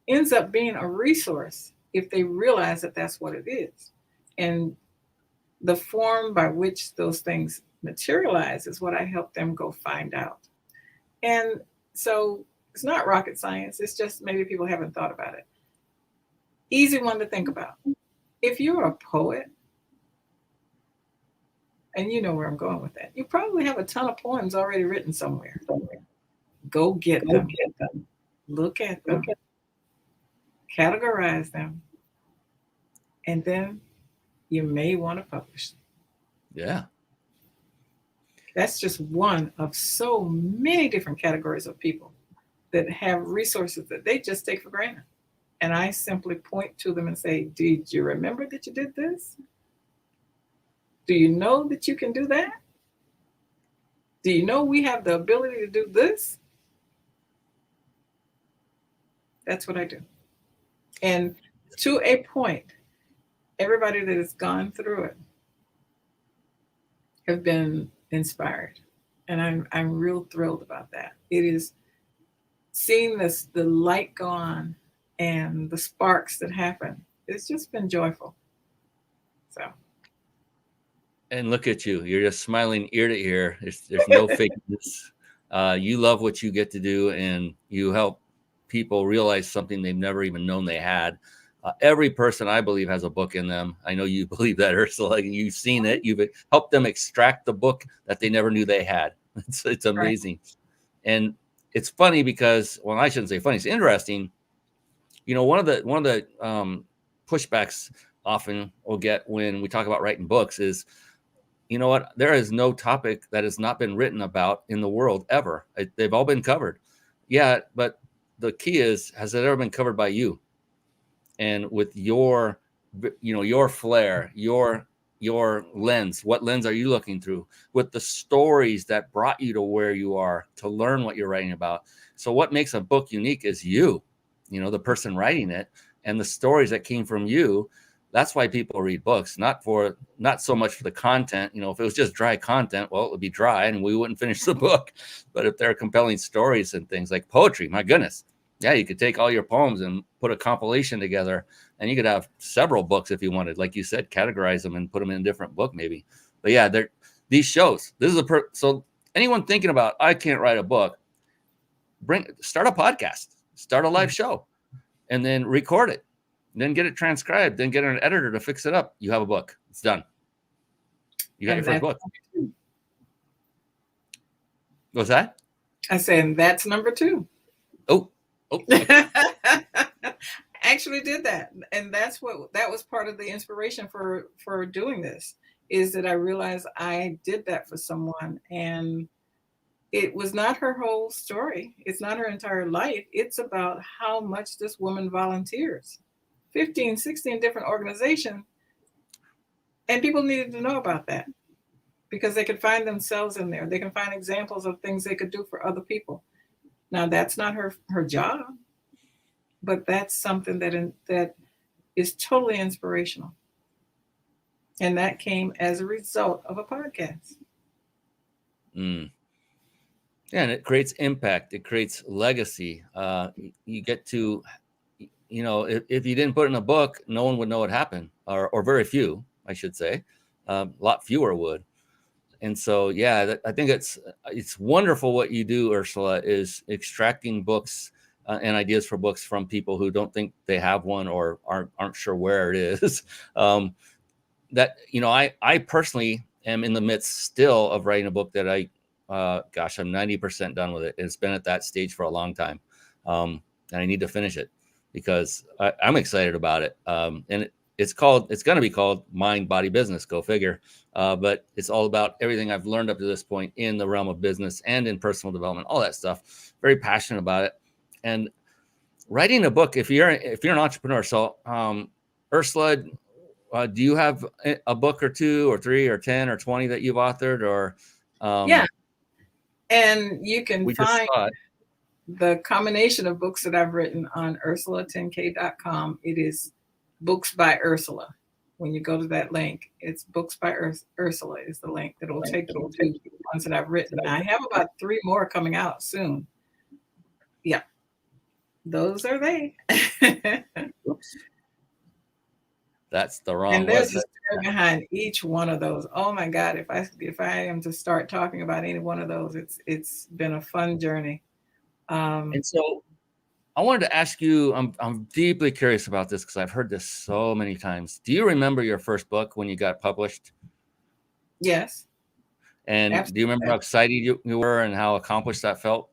S3: ends up being a resource if they realize that that's what it is. And the form by which those things materialize is what I help them go find out. And so it's not rocket science. It's just maybe people haven't thought about it. Easy one to think about. If you're a poet, and you know where I'm going with that, you probably have a ton of poems already written somewhere. Go get them. Look at them. Categorize them. And then you may want to publish them.
S1: Yeah.
S3: That's just one of so many different categories of people that have resources that they just take for granted. And I simply point to them and say, did you remember that you did this? Do you know that you can do that? Do you know we have the ability to do this? That's what I do. And to a point, everybody that has gone through it have been inspired. And I'm real thrilled about that. It is seeing the light go on and the sparks that happen. It's just been joyful. So.
S1: And look at you. You're just smiling ear to ear. There's no fakeness. You love what you get to do, and you help people realize something they've never even known they had. Every person, I believe, has a book in them. I know you believe that, Ursula. You've seen it. You've helped them extract the book that they never knew they had. It's amazing. Right. And it's funny because, well, I shouldn't say funny. It's interesting. You know, one of the pushbacks often we'll get when we talk about writing books is, you know what? There is no topic that has not been written about in the world ever. They've all been covered. Yeah, but the key is, has it ever been covered by you? And with your, you know, your flair, your lens, what lens are you looking through? With the stories that brought you to where you are to learn what you're writing about. So what makes a book unique is you, the person writing it, and the stories that came from you. That's why people read books, not so much for the content. If it was just dry content, well, it would be dry and we wouldn't finish the book. But if there are compelling stories and things like poetry, my goodness, yeah, you could take all your poems and put a compilation together, and you could have several books if you wanted. Like you said, categorize them and put them in a different book, maybe. But yeah, these shows. This is so anyone thinking about, I can't write a book, start a podcast, start a live show, and then record it. Then get it transcribed, then get an editor to fix it up. You have a book. It's done. You got your first book. What's that?
S3: I said, that's number 2.
S1: Oh.
S3: I actually did that. And that was part of the inspiration for doing this, is that I realized I did that for someone, and it was not her whole story. It's not her entire life. It's about how much this woman volunteers. 15, 16 different organizations. And people needed to know about that because they could find themselves in there. They can find examples of things they could do for other people. Now, that's not her job, but that's something that is totally inspirational. And that came as a result of a podcast.
S1: Yeah, and it creates impact. It creates legacy. You get to... if you didn't put it in a book, no one would know what happened, or very few, I should say. A lot fewer would. And so, yeah, I think it's wonderful what you do, Ursula, is extracting books and ideas for books from people who don't think they have one or aren't sure where it is. I personally am in the midst still of writing a book that I'm 90% done with it. It's been at that stage for a long time. And I need to finish it, because I'm excited about it. And it's going to be called Mind, Body, Business, go figure. But it's all about everything I've learned up to this point in the realm of business and in personal development, all that stuff. Very passionate about it. And writing a book, if you're an entrepreneur, so Ursula, do you have a book or 2 or 3 or 10 or 20 that you've authored? Or
S3: yeah. And you can find the combination of books that I've written on Ersula10k.com. It is Books by Ersula. When you go to that link, it's Books by Ersula is the link that will take you to the ones that I've written. I have about 3 more coming out soon. Yeah, those are they.
S1: That's the wrong.
S3: And there's a story behind each one of those. Oh my God! If I am to start talking about any one of those, it's been a fun journey.
S1: And so I wanted to ask you, I'm deeply curious about this because I've heard this so many times. Do you remember your first book when you got published?
S3: Yes.
S1: And absolutely. Do you remember how excited you were and how accomplished that felt?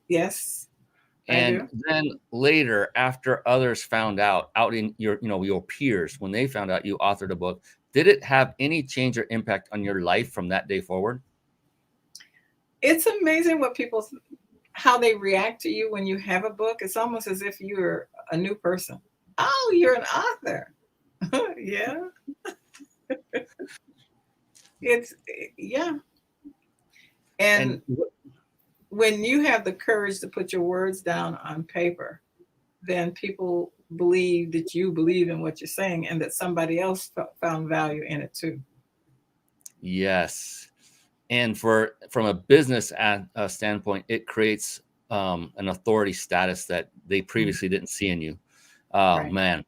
S3: Yes.
S1: And then later, after others found out in your peers, when they found out you authored a book, did it have any change or impact on your life from that day forward?
S3: It's amazing how they react to you when you have a book. It's almost as if you're a new person. Oh, you're an author. Yeah. Yeah. And when you have the courage to put your words down on paper, then people believe that you believe in what you're saying and that somebody else found value in it too.
S1: Yes. And from a business standpoint, it creates an authority status that they previously didn't see in you. Right. Man,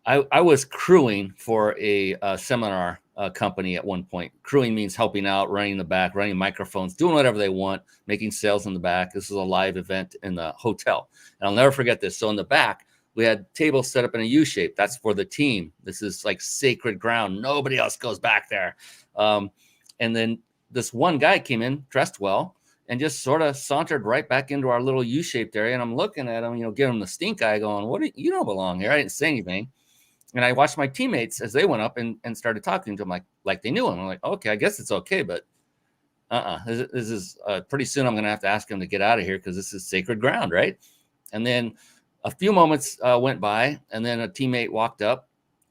S1: I was crewing for a seminar company at one point. Crewing means helping out, running the back, running microphones, doing whatever they want, making sales in the back. This is a live event in the hotel. And I'll never forget this. So in the back, we had tables set up in a U shape. That's for the team. This is like sacred ground. Nobody else goes back there. And then this one guy came in dressed well and just sort of sauntered right back into our little U-shaped area. And I'm looking at him, giving him the stink eye going, you don't belong here. I didn't say anything. And I watched my teammates as they went up and started talking to him like they knew him. I'm like, okay, I guess it's okay. But this is pretty soon I'm going to have to ask him to get out of here because this is sacred ground, right? And then a few moments went by, and then a teammate walked up,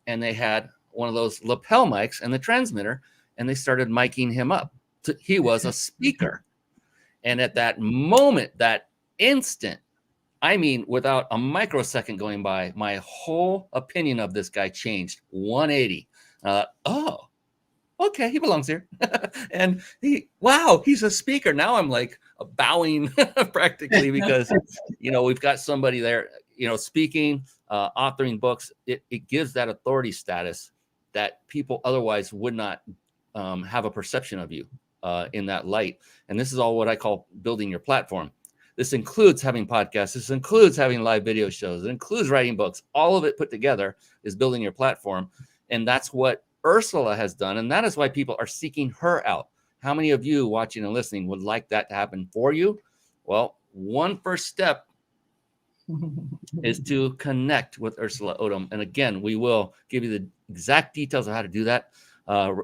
S1: and they had one of those lapel mics and the transmitter, and they started miking him up. He was a speaker. And at that moment, that instant, I mean, without a microsecond going by, my whole opinion of this guy changed 180. Oh, okay, he belongs here. And he's a speaker. Now I'm like bowing practically because, we've got somebody there, speaking, authoring books. It gives that authority status that people otherwise would not have a perception of you in that light. And this is all what I call building your platform. This includes having podcasts. This includes having live video shows. It includes writing books. All of it put together is building your platform. And that's what Ersula has done. And that is why people are seeking her out. How many of you watching and listening would like that to happen for you? Well, one first step is to connect with Ersula Odom. And again, we will give you the exact details of how to do that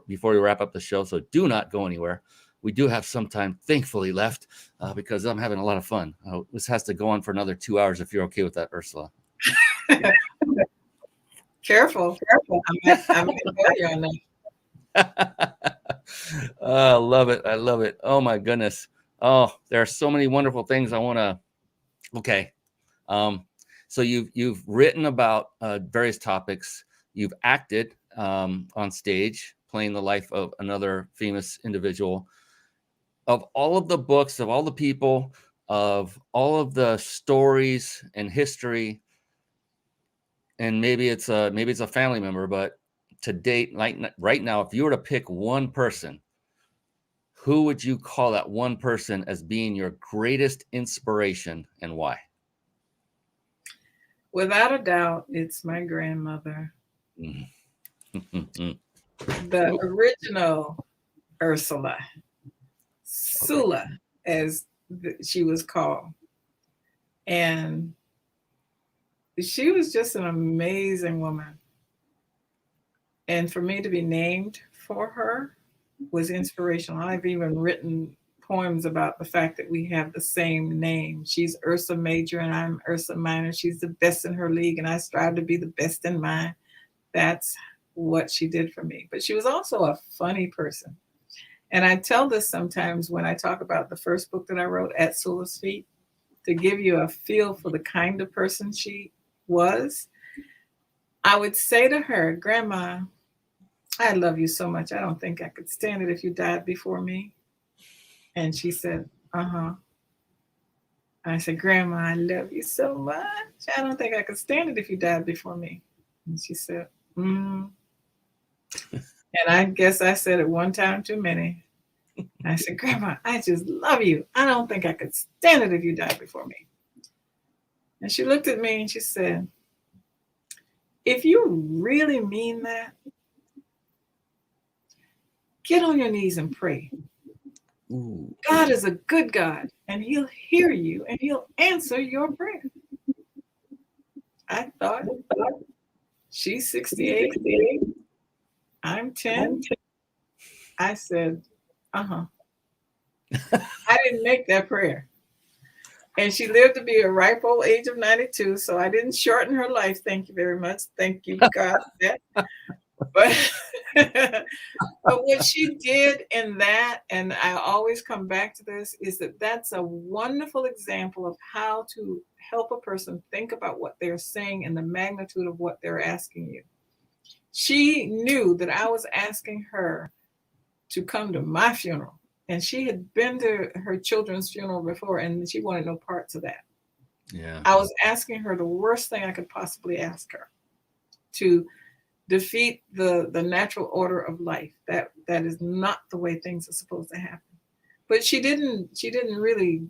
S1: before we wrap up the show. So do not go anywhere. We do have some time, thankfully, left because I'm having a lot of fun. This has to go on for another 2 hours if you're okay with that, Ersula.
S3: Careful. I'm with you on that.
S1: I love it. I love it. Oh, my goodness. Oh, there are so many wonderful things I want to. Okay. So you've written about various topics. You've acted on stage, playing the life of another famous individual. Of all of the books, of all the people, of all of the stories and history, and maybe it's a family member, but to date, like right now, if you were to pick one person, who would you call that one person as being your greatest inspiration and why?
S3: Without a doubt, it's my grandmother.
S1: Mm-hmm.
S3: The original Ersula, Sula, as she was called. And she was just an amazing woman. And for me to be named for her was inspirational. I've even written poems about the fact that we have the same name. She's Ursa Major and I'm Ursa Minor. She's the best in her league and I strive to be the best in mine. That's what she did for me. But she was also a funny person. And I tell this sometimes when I talk about the first book that I wrote, At Sula's Feet, to give you a feel for the kind of person she was. I would say to her, Grandma, I love you so much. I don't think I could stand it if you died before me. And she said, uh-huh. I said, Grandma, I love you so much. I don't think I could stand it if you died before me. And she said, And I guess I said it one time too many. I said, Grandma, I just love you. I don't think I could stand it if you died before me. And she looked at me and she said, if you really mean that, get on your knees and pray.
S1: Ooh.
S3: God is a good God, and he'll hear you, and he'll answer your prayer. I thought, she's 68, I'm 10. I said, I didn't make that prayer. And she lived to be a ripe old age of 92, so I didn't shorten her life. Thank you very much. Thank you, God, for that. But what she did in that, and I always come back to this, is that that's a wonderful example of how to help a person think about what they're saying and the magnitude of what they're asking you. She knew that I was asking her to come to my funeral. And she had been to her children's funeral before, and she wanted no parts of that.
S1: Yeah.
S3: I was asking her the worst thing I could possibly ask her, to defeat the natural order of life. That is not the way things are supposed to happen. But she didn't really,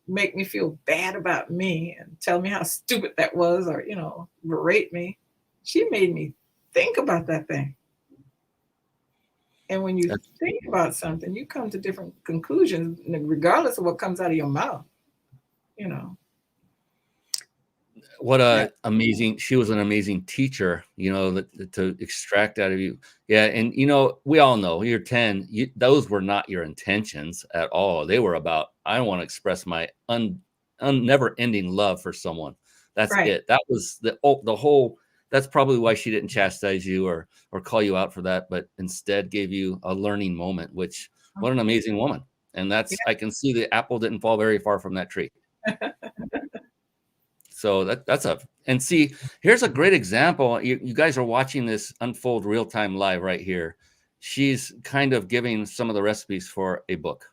S3: make me feel bad about me and tell me how stupid that was, or, berate me. She made me think about that thing. And when you think about something, you come to different conclusions, regardless of what comes out of your mouth.
S1: What amazing, she was an amazing teacher, to extract out of you. Yeah. And, we all know you're 10, those were not your intentions at all. They were about, I want to express my never ending love for someone. That's
S3: Right.
S1: it. That was the whole, that's probably why she didn't chastise you or call you out for that, but instead gave you a learning moment, which, what an amazing woman. And that's, I can see the apple didn't fall very far from that tree. So and see, here's a great example. You guys are watching this unfold real time live right here. She's kind of giving some of the recipes for a book,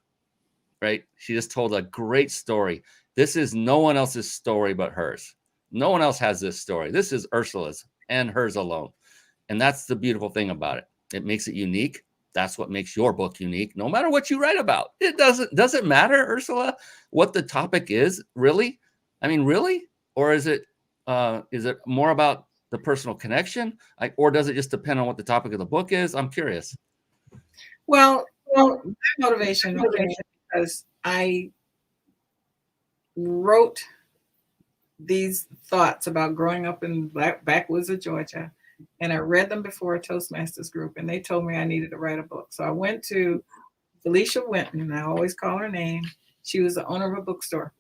S1: right? She just told a great story. This is no one else's story but hers. No one else has this story. This is Ersula's and hers alone. And that's the beautiful thing about it. It makes it unique. That's what makes your book unique, no matter what you write about. It doesn't matter, Ersula, what the topic is, really? I mean, really? Or is it more about the personal connection? Or does it just depend on what the topic of the book is? I'm curious.
S3: Well, my motivation came because I wrote these thoughts about growing up in backwoods of Georgia, and I read them before a Toastmasters group, and they told me I needed to write a book. So I went to Felicia Winton, and I always call her name. She was the owner of a bookstore.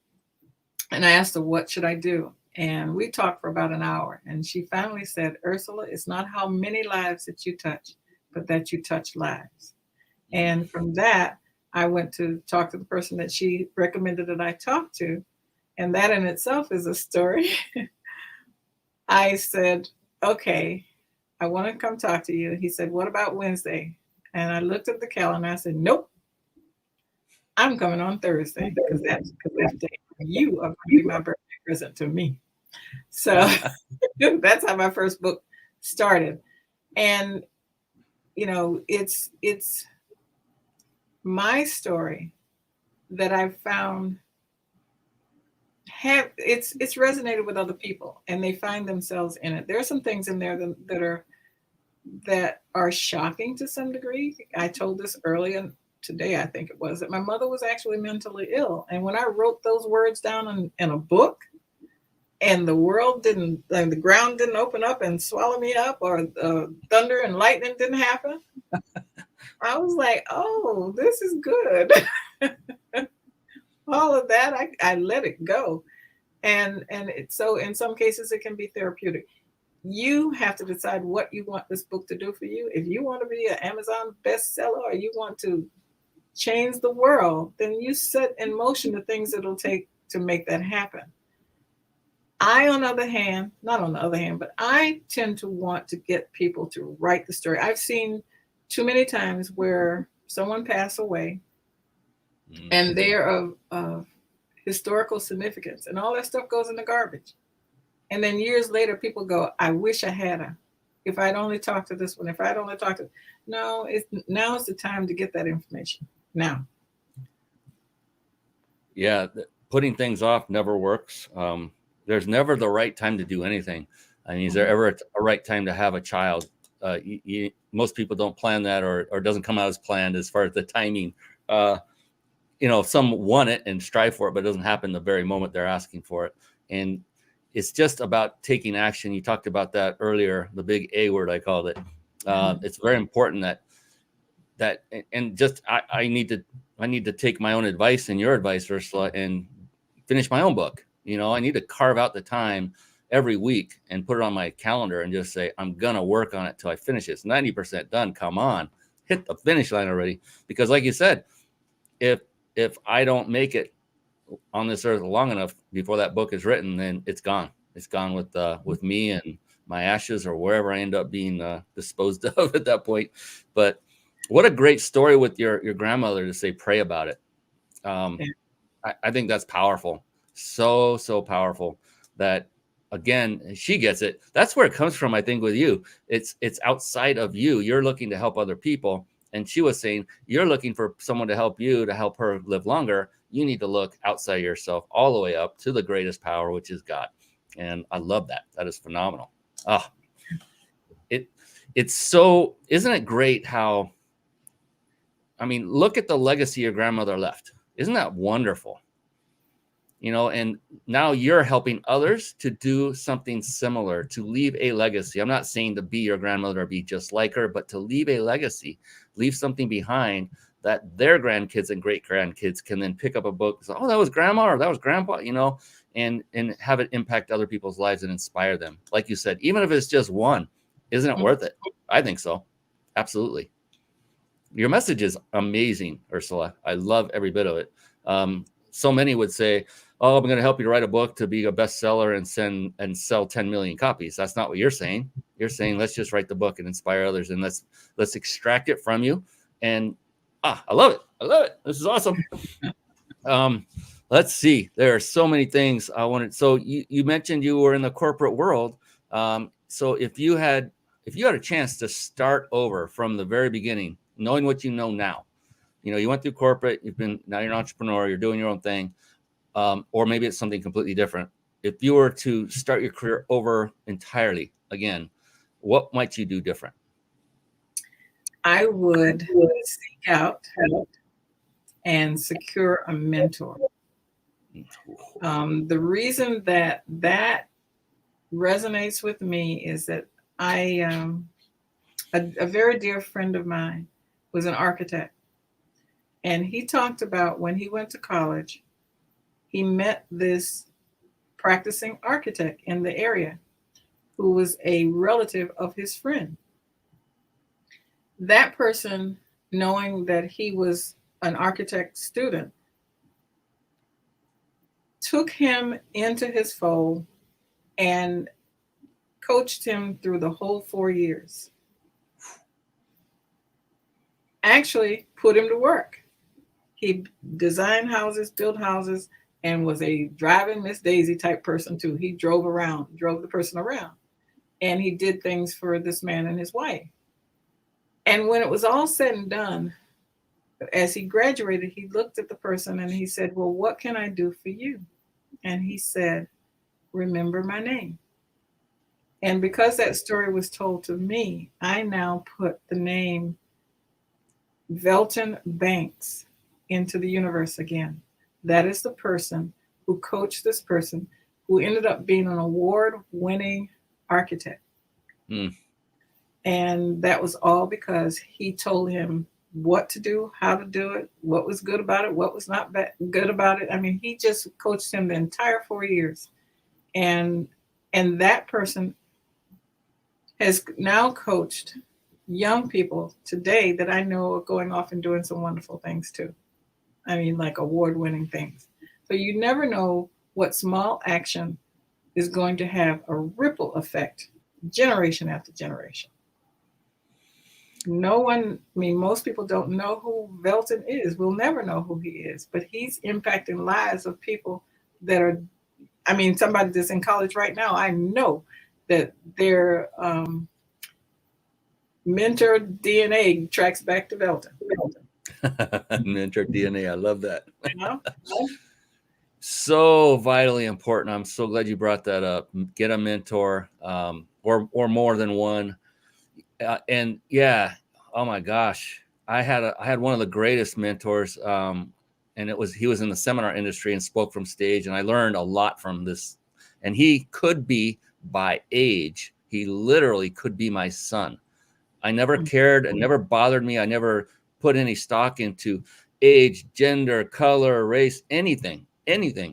S3: And I asked her, what should I do? And we talked for about an hour. And she finally said, Ersula, it's not how many lives that you touch, but that you touch lives. And from that, I went to talk to the person that she recommended that I talk to. And that in itself is a story. I said, okay, I want to come talk to you. He said, what about Wednesday? And I looked at the calendar and I said, nope, I'm coming on Thursday because that's the day you are going to be my birthday present to me. So that's how my first book started. And, it's my story that I've found it's resonated with other people, and they find themselves in it. There are some things in there that are shocking to some degree. I told this earlier today, I think it was, that my mother was actually mentally ill. And when I wrote those words down in a book, and the ground didn't open up and swallow me up, or thunder and lightning didn't happen, I was like, oh, this is good. All of that, I let it go. And so in some cases, it can be therapeutic. You have to decide what you want this book to do for you. If you want to be an Amazon bestseller, or you want to change the world, then you set in motion the things it'll take to make that happen. I tend to want to get people to write the story. I've seen too many times where someone passed away, and they're of historical significance, and all that stuff goes in the garbage. And then years later, people go, I wish I had her. If I'd only talked to this one, if I'd only talked to, no, now is the time to get that information. Now. Yeah,
S1: putting things off never works. There's never the right time to do anything. I mean, is there ever a right time to have a child? Most people don't plan that, or it doesn't come out as planned as far as the timing. Some want it and strive for it, but it doesn't happen the very moment they're asking for it. And it's just about taking action. You talked about that earlier, the big A word, I called it. It's very important that I need to take my own advice and your advice, Ersula, and finish my own book. I need to carve out the time every week and put it on my calendar and just say, I'm going to work on it till I finish it. It's 90% done. Come on, hit the finish line already. Because like you said, if I don't make it on this earth long enough before that book is written, then it's gone. It's gone with me and my ashes, or wherever I end up being disposed of at that point. But what a great story with your grandmother to say, pray about it. I think that's powerful. So powerful that again, she gets it. That's where it comes from, I think, with you. It's outside of you. You're looking to help other people. And she was saying, you're looking for someone to help you, to help her live longer. You need to look outside yourself all the way up to the greatest power, which is God. And I love that. That is phenomenal. It's so, isn't it great how, I mean, look at the legacy your grandmother left. Isn't that wonderful? You know, and now you're helping others to do something similar, to leave a legacy. I'm not saying to be your grandmother or be just like her, but to leave a legacy, leave something behind that their grandkids and great grandkids can then pick up a book and say, oh, that was grandma or that was grandpa, you know, and have it impact other people's lives and inspire them. Like you said, even if it's just one, isn't it worth it? I think so. Absolutely. Your message is amazing, Ersula. I love every bit of it. So many would say, oh, I'm going to help you write a book to be a bestseller and sell 10 million copies. That's not what you're saying. You're saying, let's just write the book and inspire others, and let's extract it from you. And I love it. I love it. This is awesome. Let's see. There are so many things I wanted. So you mentioned you were in the corporate world. So if you had a chance to start over from the very beginning, knowing what you know now, you know, you went through corporate, now you're an entrepreneur, you're doing your own thing. Or maybe it's something completely different. If you were to start your career over entirely again, what might you do different?
S3: I would seek out and secure a mentor. The reason that resonates with me is that a very dear friend of mine was an architect. And he talked about when he went to college, he met this practicing architect in the area who was a relative of his friend. That person, knowing that he was an architect student, took him into his fold and coached him through the whole 4 years. Actually put him to work. He designed houses, built houses, and was a driving Miss Daisy type person too. He drove the person around, and he did things for this man and his wife. And when it was all said and done, as he graduated, he looked at the person and he said, well, what can I do for you? And he said, remember my name. And because that story was told to me, I now put the name Velton Banks into the universe again. That is the person who coached this person, who ended up being an award-winning architect. And that was all because he told him what to do, how to do it, what was good about it, what was not good about it. I mean, he just coached him the entire 4 years. And that person has now coached young people today that I know are going off and doing some wonderful things too. I mean, like award-winning things. So you never know what small action is going to have a ripple effect generation after generation. Most people don't know who Velton is. We'll never know who he is, but he's impacting lives of people that are, somebody that's in college right now, I know that their mentor DNA tracks back to Velton.
S1: Mentor DNA. I love that.
S3: You know?
S1: So vitally important. I'm so glad you brought that up. Get a mentor, or more than one. And yeah, oh my gosh, I had one of the greatest mentors. And he was in the seminar industry and spoke from stage, and I learned a lot from this. And he could be by age. He literally could be my son. I never cared. It never bothered me. I never put any stock into age, gender, color, race, anything,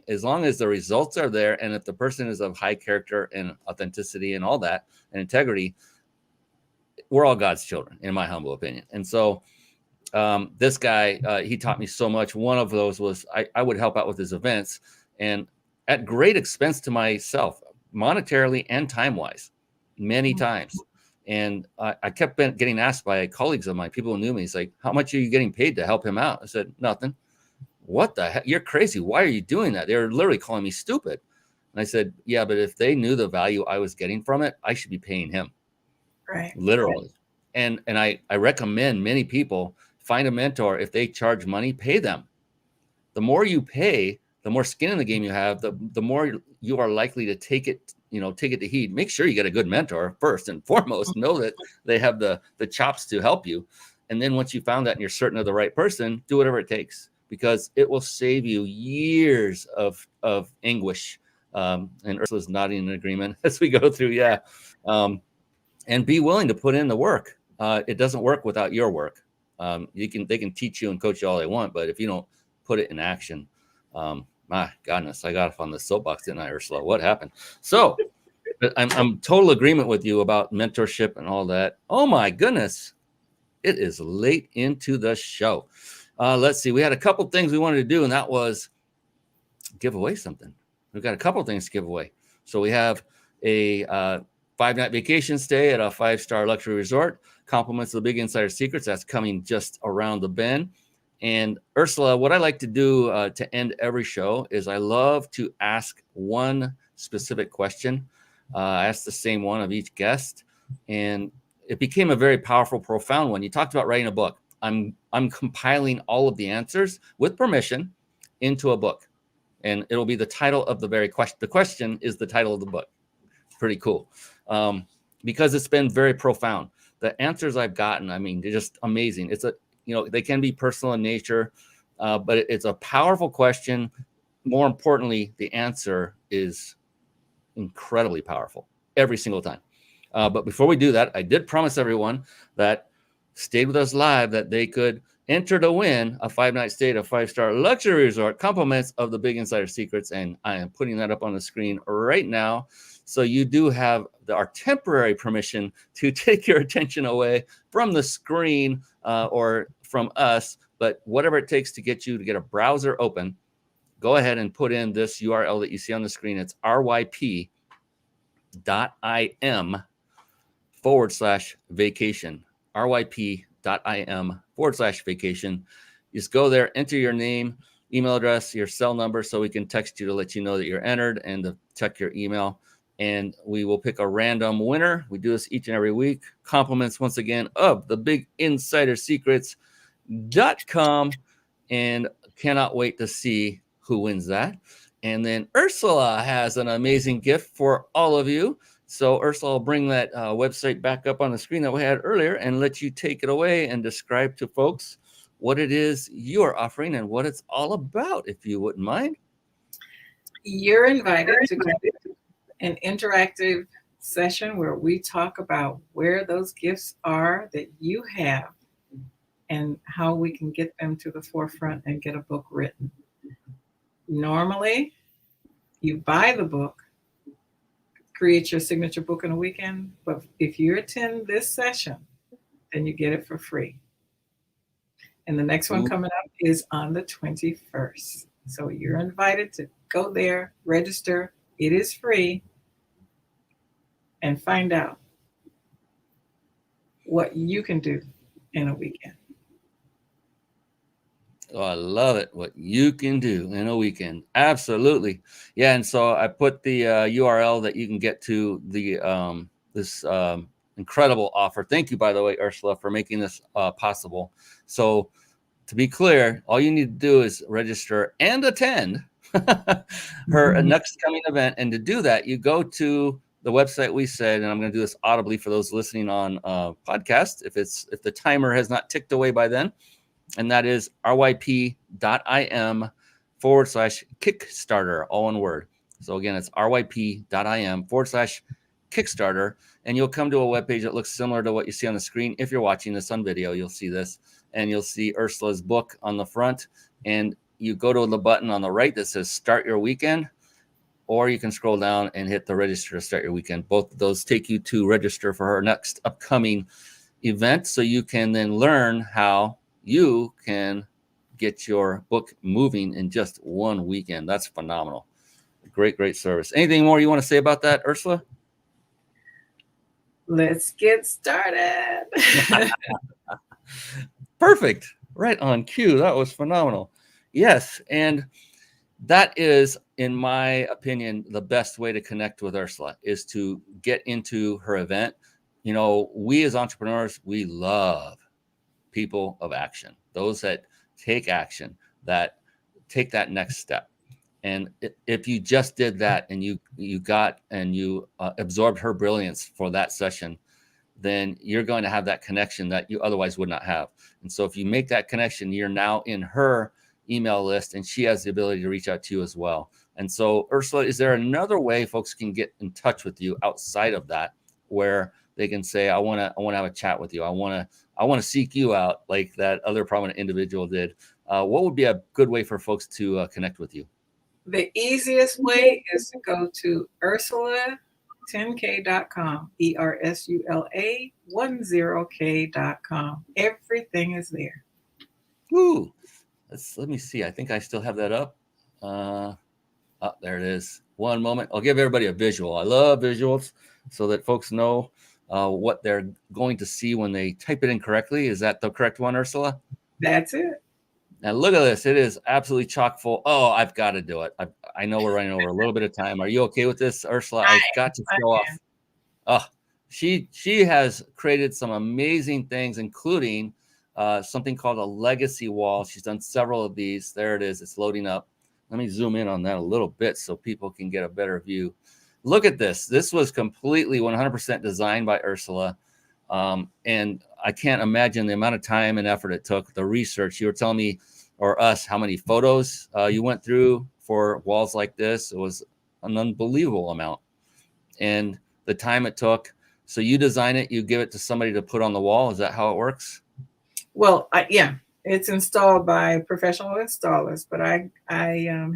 S1: as long as the results are there. And if the person is of high character and authenticity and all that and integrity, we're all God's children, in my humble opinion. And so this guy, he taught me so much. One of those was I would help out with his events, and at great expense to myself, monetarily and time-wise, many times. And I kept getting asked by colleagues of mine, people who knew me, it's like, how much are you getting paid to help him out? I said, nothing. What the heck? You're crazy. Why are you doing that? They were literally calling me stupid. And I said, yeah, but if they knew the value I was getting from it, I should be paying him.
S3: Right.
S1: Literally. And I recommend many people find a mentor. If they charge money, pay them. The more you pay, the more skin in the game you have, the more you are likely to take it to heed. Make sure you get a good mentor first and foremost. Know that they have the chops to help you. And then once you found that and you're certain of the right person, do whatever it takes, because it will save you years of anguish. And Ursula's nodding in agreement as we go through. Yeah. And be willing to put in the work. It doesn't work without your work. They can teach you and coach you all they want, but if you don't put it in action, my goodness, I got off on the soapbox, didn't I, Ursula? What happened? So I'm total agreement with you about mentorship and all that. Oh my goodness. It is late into the show. Let's see. We had a couple things we wanted to do, and that was give away something. We've got a couple things to give away. So we have a 5-night vacation stay at a 5-star luxury resort. Compliments of the Big Insider Secrets. That's coming just around the bend. And Ursula, what I like to do to end every show is I love to ask one specific question. I ask the same one of each guest, and it became a very powerful, profound one. You talked about writing a book. I'm compiling all of the answers with permission into a book, and it'll be the title of the very question. The question is the title of the book. It's pretty cool because it's been very profound. The answers I've gotten, I mean, they're just amazing. They can be personal in nature, but it's a powerful question. More importantly, the answer is incredibly powerful every single time. But before we do that, I did promise everyone that stayed with us live that they could enter to win a 5-night stay at a 5-star luxury resort, compliments of the Big Insider Secrets. And I am putting that up on the screen right now. So you do have our temporary permission to take your attention away from the screen or from us. But whatever it takes to get you to get a browser open, go ahead and put in this URL that you see on the screen. It's ryp.im/vacation. ryp.im/vacation. Just go there, enter your name, email address, your cell number, so we can text you to let you know that you're entered and to check your email. And we will pick a random winner. We do this each and every week. Compliments once again of the Big Insider Secrets.com, and cannot wait to see who wins that. And then Ersula has an amazing gift for all of you. So Ersula will bring that website back up on the screen that we had earlier and let you take it away and describe to folks what it is you are offering and what it's all about, if you wouldn't mind.
S3: You're invited to go to an interactive session where we talk about where those gifts are that you have and how we can get them to the forefront and get a book written. Normally, you buy the book, create your signature book in a weekend, but if you attend this session, then you get it for free. And the next one coming up is on the 21st. So you're invited to go there, register. It is free, and find out what you can do in a weekend.
S1: Oh, I love it. What you can do in a weekend. Absolutely. Yeah. And so I put the URL that you can get to the this incredible offer. Thank you, by the way, Ersula, for making this possible. So to be clear, all you need to do is register and attend her next coming event. And to do that, you go to the website we said, and I'm going to do this audibly for those listening on podcast, if the timer has not ticked away by then. And that is ryp.im/Kickstarter, all one word. So again, it's ryp.im/Kickstarter. And you'll come to a webpage that looks similar to what you see on the screen. If you're watching this on video, you'll see this. And you'll see Ursula's book on the front. And you go to the button on the right that says Start Your Weekend. Or you can scroll down and hit the register to start your weekend. Both of those take you to register for her next upcoming event. So you can then learn how you can get your book moving in just one weekend. That's phenomenal. Great, great service. Anything more you want to say about that, Ersula?
S3: Let's get started.
S1: Perfect. Right on cue. That was phenomenal. Yes. And that is, in my opinion, the best way to connect with Ersula is to get into her event. You know, we as entrepreneurs, we love people of action, those that take action, that take that next step. And if you just did that and you absorbed her brilliance for that session, then you're going to have that connection that you otherwise would not have. And so if you make that connection, you're now in her email list, and she has the ability to reach out to you as well. And so, Ersula, is there another way folks can get in touch with you outside of that, where they can say, I want to have a chat with you. I want to seek you out like that other prominent individual did. What would be a good way for folks to connect with you?
S3: The easiest way is to go to Ersula10k.com, Ersula10k.com. Everything is there.
S1: Woo! Let me see. I think I still have that up. There it is. One moment. I'll give everybody a visual. I love visuals so that folks know what they're going to see when they type it in correctly. Is that the correct one, Ersula?
S3: That's it.
S1: Now look at this. It is absolutely chock full. Oh, I've got to do it. I know we're running over a little bit of time. Are you okay with this, Ersula? I've got to show off. Oh, she has created some amazing things, including something called a legacy wall. She's done several of these. There it is. It's loading up. Let me zoom in on that a little bit so people can get a better view. Look at this. This was completely 100% designed by Ersula. And I can't imagine the amount of time and effort it took, the research. You were telling me, or us, how many photos you went through for walls like this. It was an unbelievable amount. And the time it took. So you design it, you give it to somebody to put on the wall. Is that how it works?
S3: Well, yeah, it's installed by professional installers, but I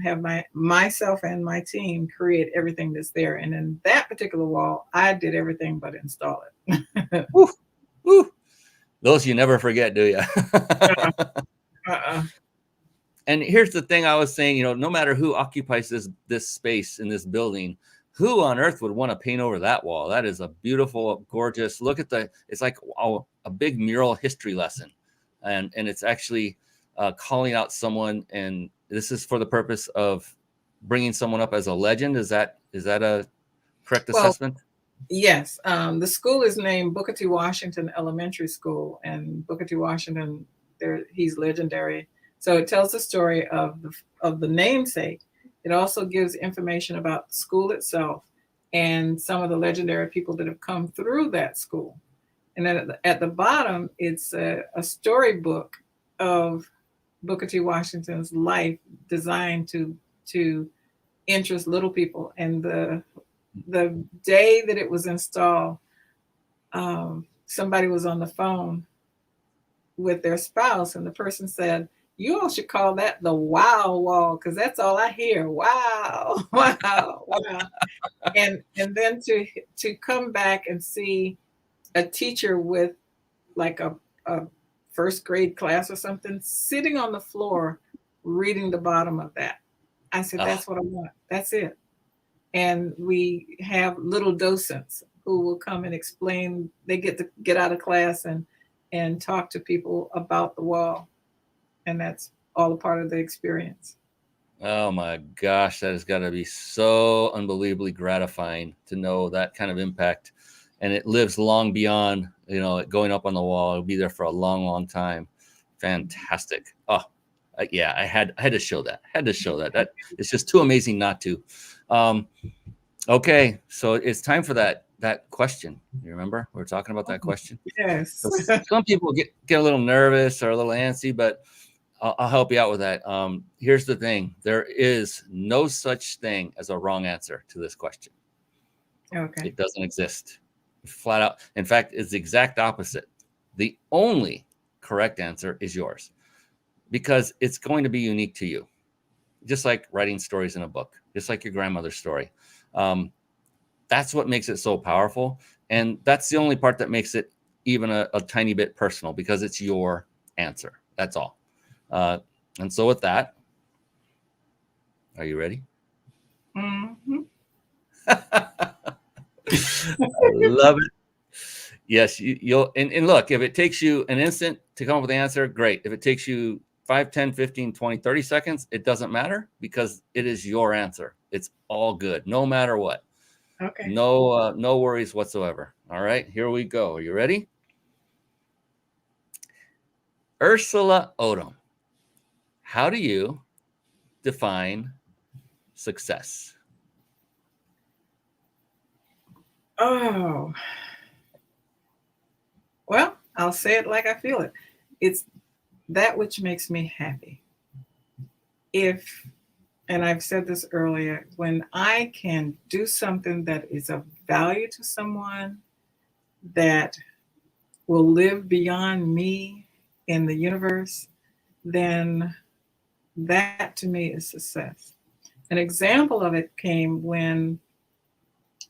S3: have myself and my team create everything that's there. And in that particular wall, I did everything but install it.
S1: Woo, woo. Those you never forget, do you? And here's the thing I was saying, you know, no matter who occupies this space in this building, who on earth would want to paint over that wall? That is a beautiful, gorgeous, look at it's like a big mural history lesson. And it's actually calling out someone, and this is for the purpose of bringing someone up as a legend. Is that a correct assessment?
S3: Yes. The school is named Booker T. Washington Elementary School, and Booker T. Washington, he's legendary. So it tells the story of the namesake. It also gives information about the school itself and some of the legendary people that have come through that school. And then at the bottom, it's a storybook of Booker T. Washington's life designed to interest little people. And the day that it was installed, somebody was on the phone with their spouse, and the person said, "You all should call that the wow wall, because that's all I hear. Wow, wow, wow." and then to come back and see a teacher with like a first grade class or something sitting on the floor reading the bottom of that. I said, that's what I want. That's it. And we have little docents who will come and explain. They get to get out of class and talk to people about the wall. And that's all a part of the experience.
S1: Oh my gosh, that has got to be so unbelievably gratifying to know that kind of impact. And it lives long beyond, you know, going up on the wall. It'll be there for a long, long time. Fantastic. Oh, yeah, I had to show that. That it's just too amazing not to. Okay, so it's time for that question. You remember we were talking about that question?
S3: Yes.
S1: So some people get a little nervous or a little antsy, but I'll help you out with that. Here's the thing: there is no such thing as a wrong answer to this question.
S3: Okay.
S1: It doesn't exist. Flat out. In fact, it's the exact opposite. The only correct answer is yours, because it's going to be unique to you. Just like writing stories in a book, just like your grandmother's story. That's what makes it so powerful. And that's the only part that makes it even a tiny bit personal, because it's your answer. That's all. And so with that, are you ready?
S3: Mm-hmm.
S1: I love it. Yes, you'll and look, if it takes you an instant to come up with the answer, great. If it takes you 5, 10, 15, 20, 30 seconds, it doesn't matter because it is your answer. It's all good, no matter what.
S3: Okay.
S1: No worries whatsoever. All right, here we go. Are you ready? Ersula Odom, how do you define success?
S3: Oh, well, I'll say it like I feel it. It's that which makes me happy. And I've said this earlier, when I can do something that is of value to someone, that will live beyond me in the universe, then that to me is success. An example of it came when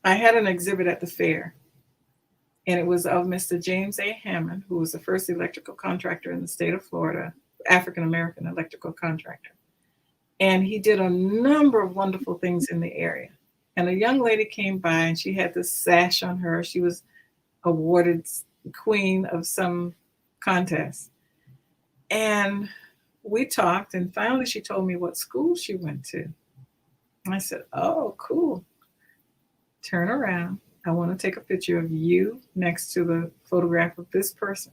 S3: I had an exhibit at the fair, and it was of Mr. James A. Hammond, who was the first electrical contractor in the state of Florida, African American electrical contractor. And he did a number of wonderful things in the area. And a young lady came by, and she had this sash on her. She was awarded queen of some contest. And we talked, and finally she told me what school she went to. And I said, oh, cool. Turn around. I want to take a picture of you next to the photograph of this person,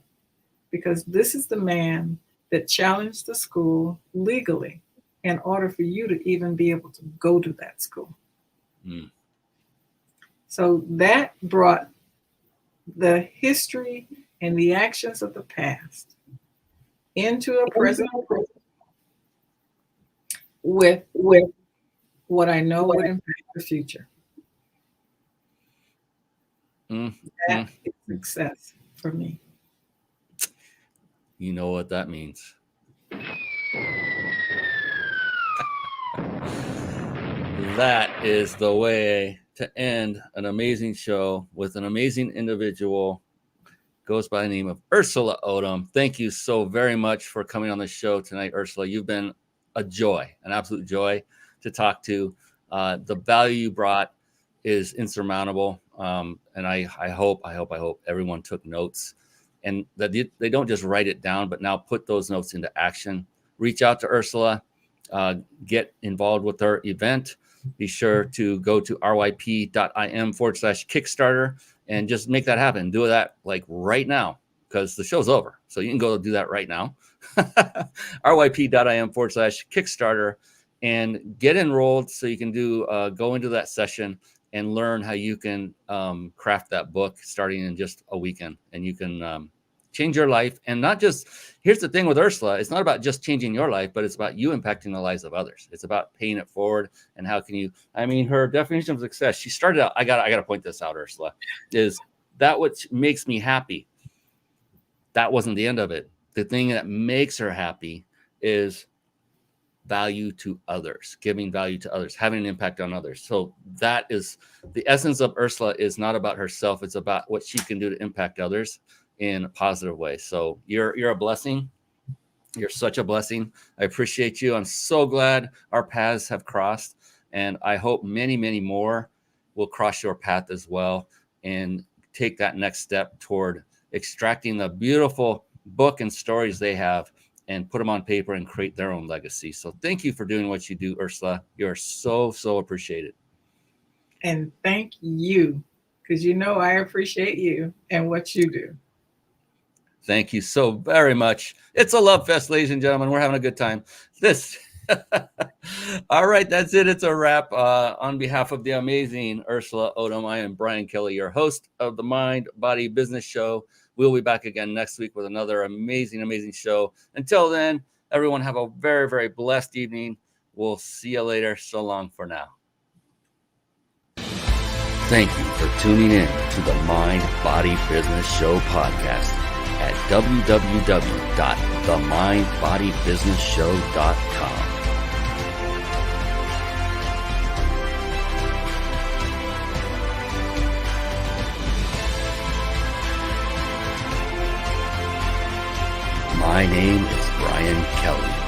S3: because this is the man that challenged the school legally in order for you to even be able to go to that school. Mm. So that brought the history and the actions of the past into a present with what I know would impact the future. That is success for me.
S1: You know what that means. That is the way to end an amazing show with an amazing individual. Goes by the name of Ersula Odom. Thank you so very much for coming on the show tonight, Ersula. You've been a joy, an absolute joy to talk to. The value you brought is insurmountable. And I hope everyone took notes, and that they don't just write it down, but now put those notes into action. Reach out to Ersula, get involved with her event. Be sure to go to ryp.im/Kickstarter and just make that happen. Do that like right now, because the show's over. So you can go do that right now. ryp.im/Kickstarter and get enrolled so you can go into that session and learn how you can craft that book starting in just a weekend, and you can change your life. And not just, here's the thing with Ersula, it's not about just changing your life, but it's about you impacting the lives of others. It's about paying it forward. And how can you, her definition of success, she started out, I gotta point this out, Ersula, is that what makes me happy. That wasn't the end of it. The thing that makes her happy is value to others, giving value to others, having an impact on others. So that is the essence of Ersula, is not about herself. It's about what she can do to impact others in a positive way. So you're a blessing. You're such a blessing. I appreciate you. I'm so glad our paths have crossed, and I hope many, many more will cross your path as well and take that next step toward extracting the beautiful book and stories they have and put them on paper and create their own legacy. So thank you for doing what you do, Ersula. You're so, so appreciated.
S3: And thank you, because I appreciate you and what you do.
S1: Thank you so very much. It's a love fest, ladies and gentlemen. We're having a good time. All right, that's it. It's a wrap. On behalf of the amazing Ersula Odom, I am Brian Kelly, your host of the Mind, Body, Business Show. We'll be back again next week with another amazing, amazing show. Until then, everyone have a very, very blessed evening. We'll see you later. So long for now. Thank you for tuning in to the Mind, Body, Business Show podcast at www.themindbodybusinessshow.com. My name is Brian Kelly.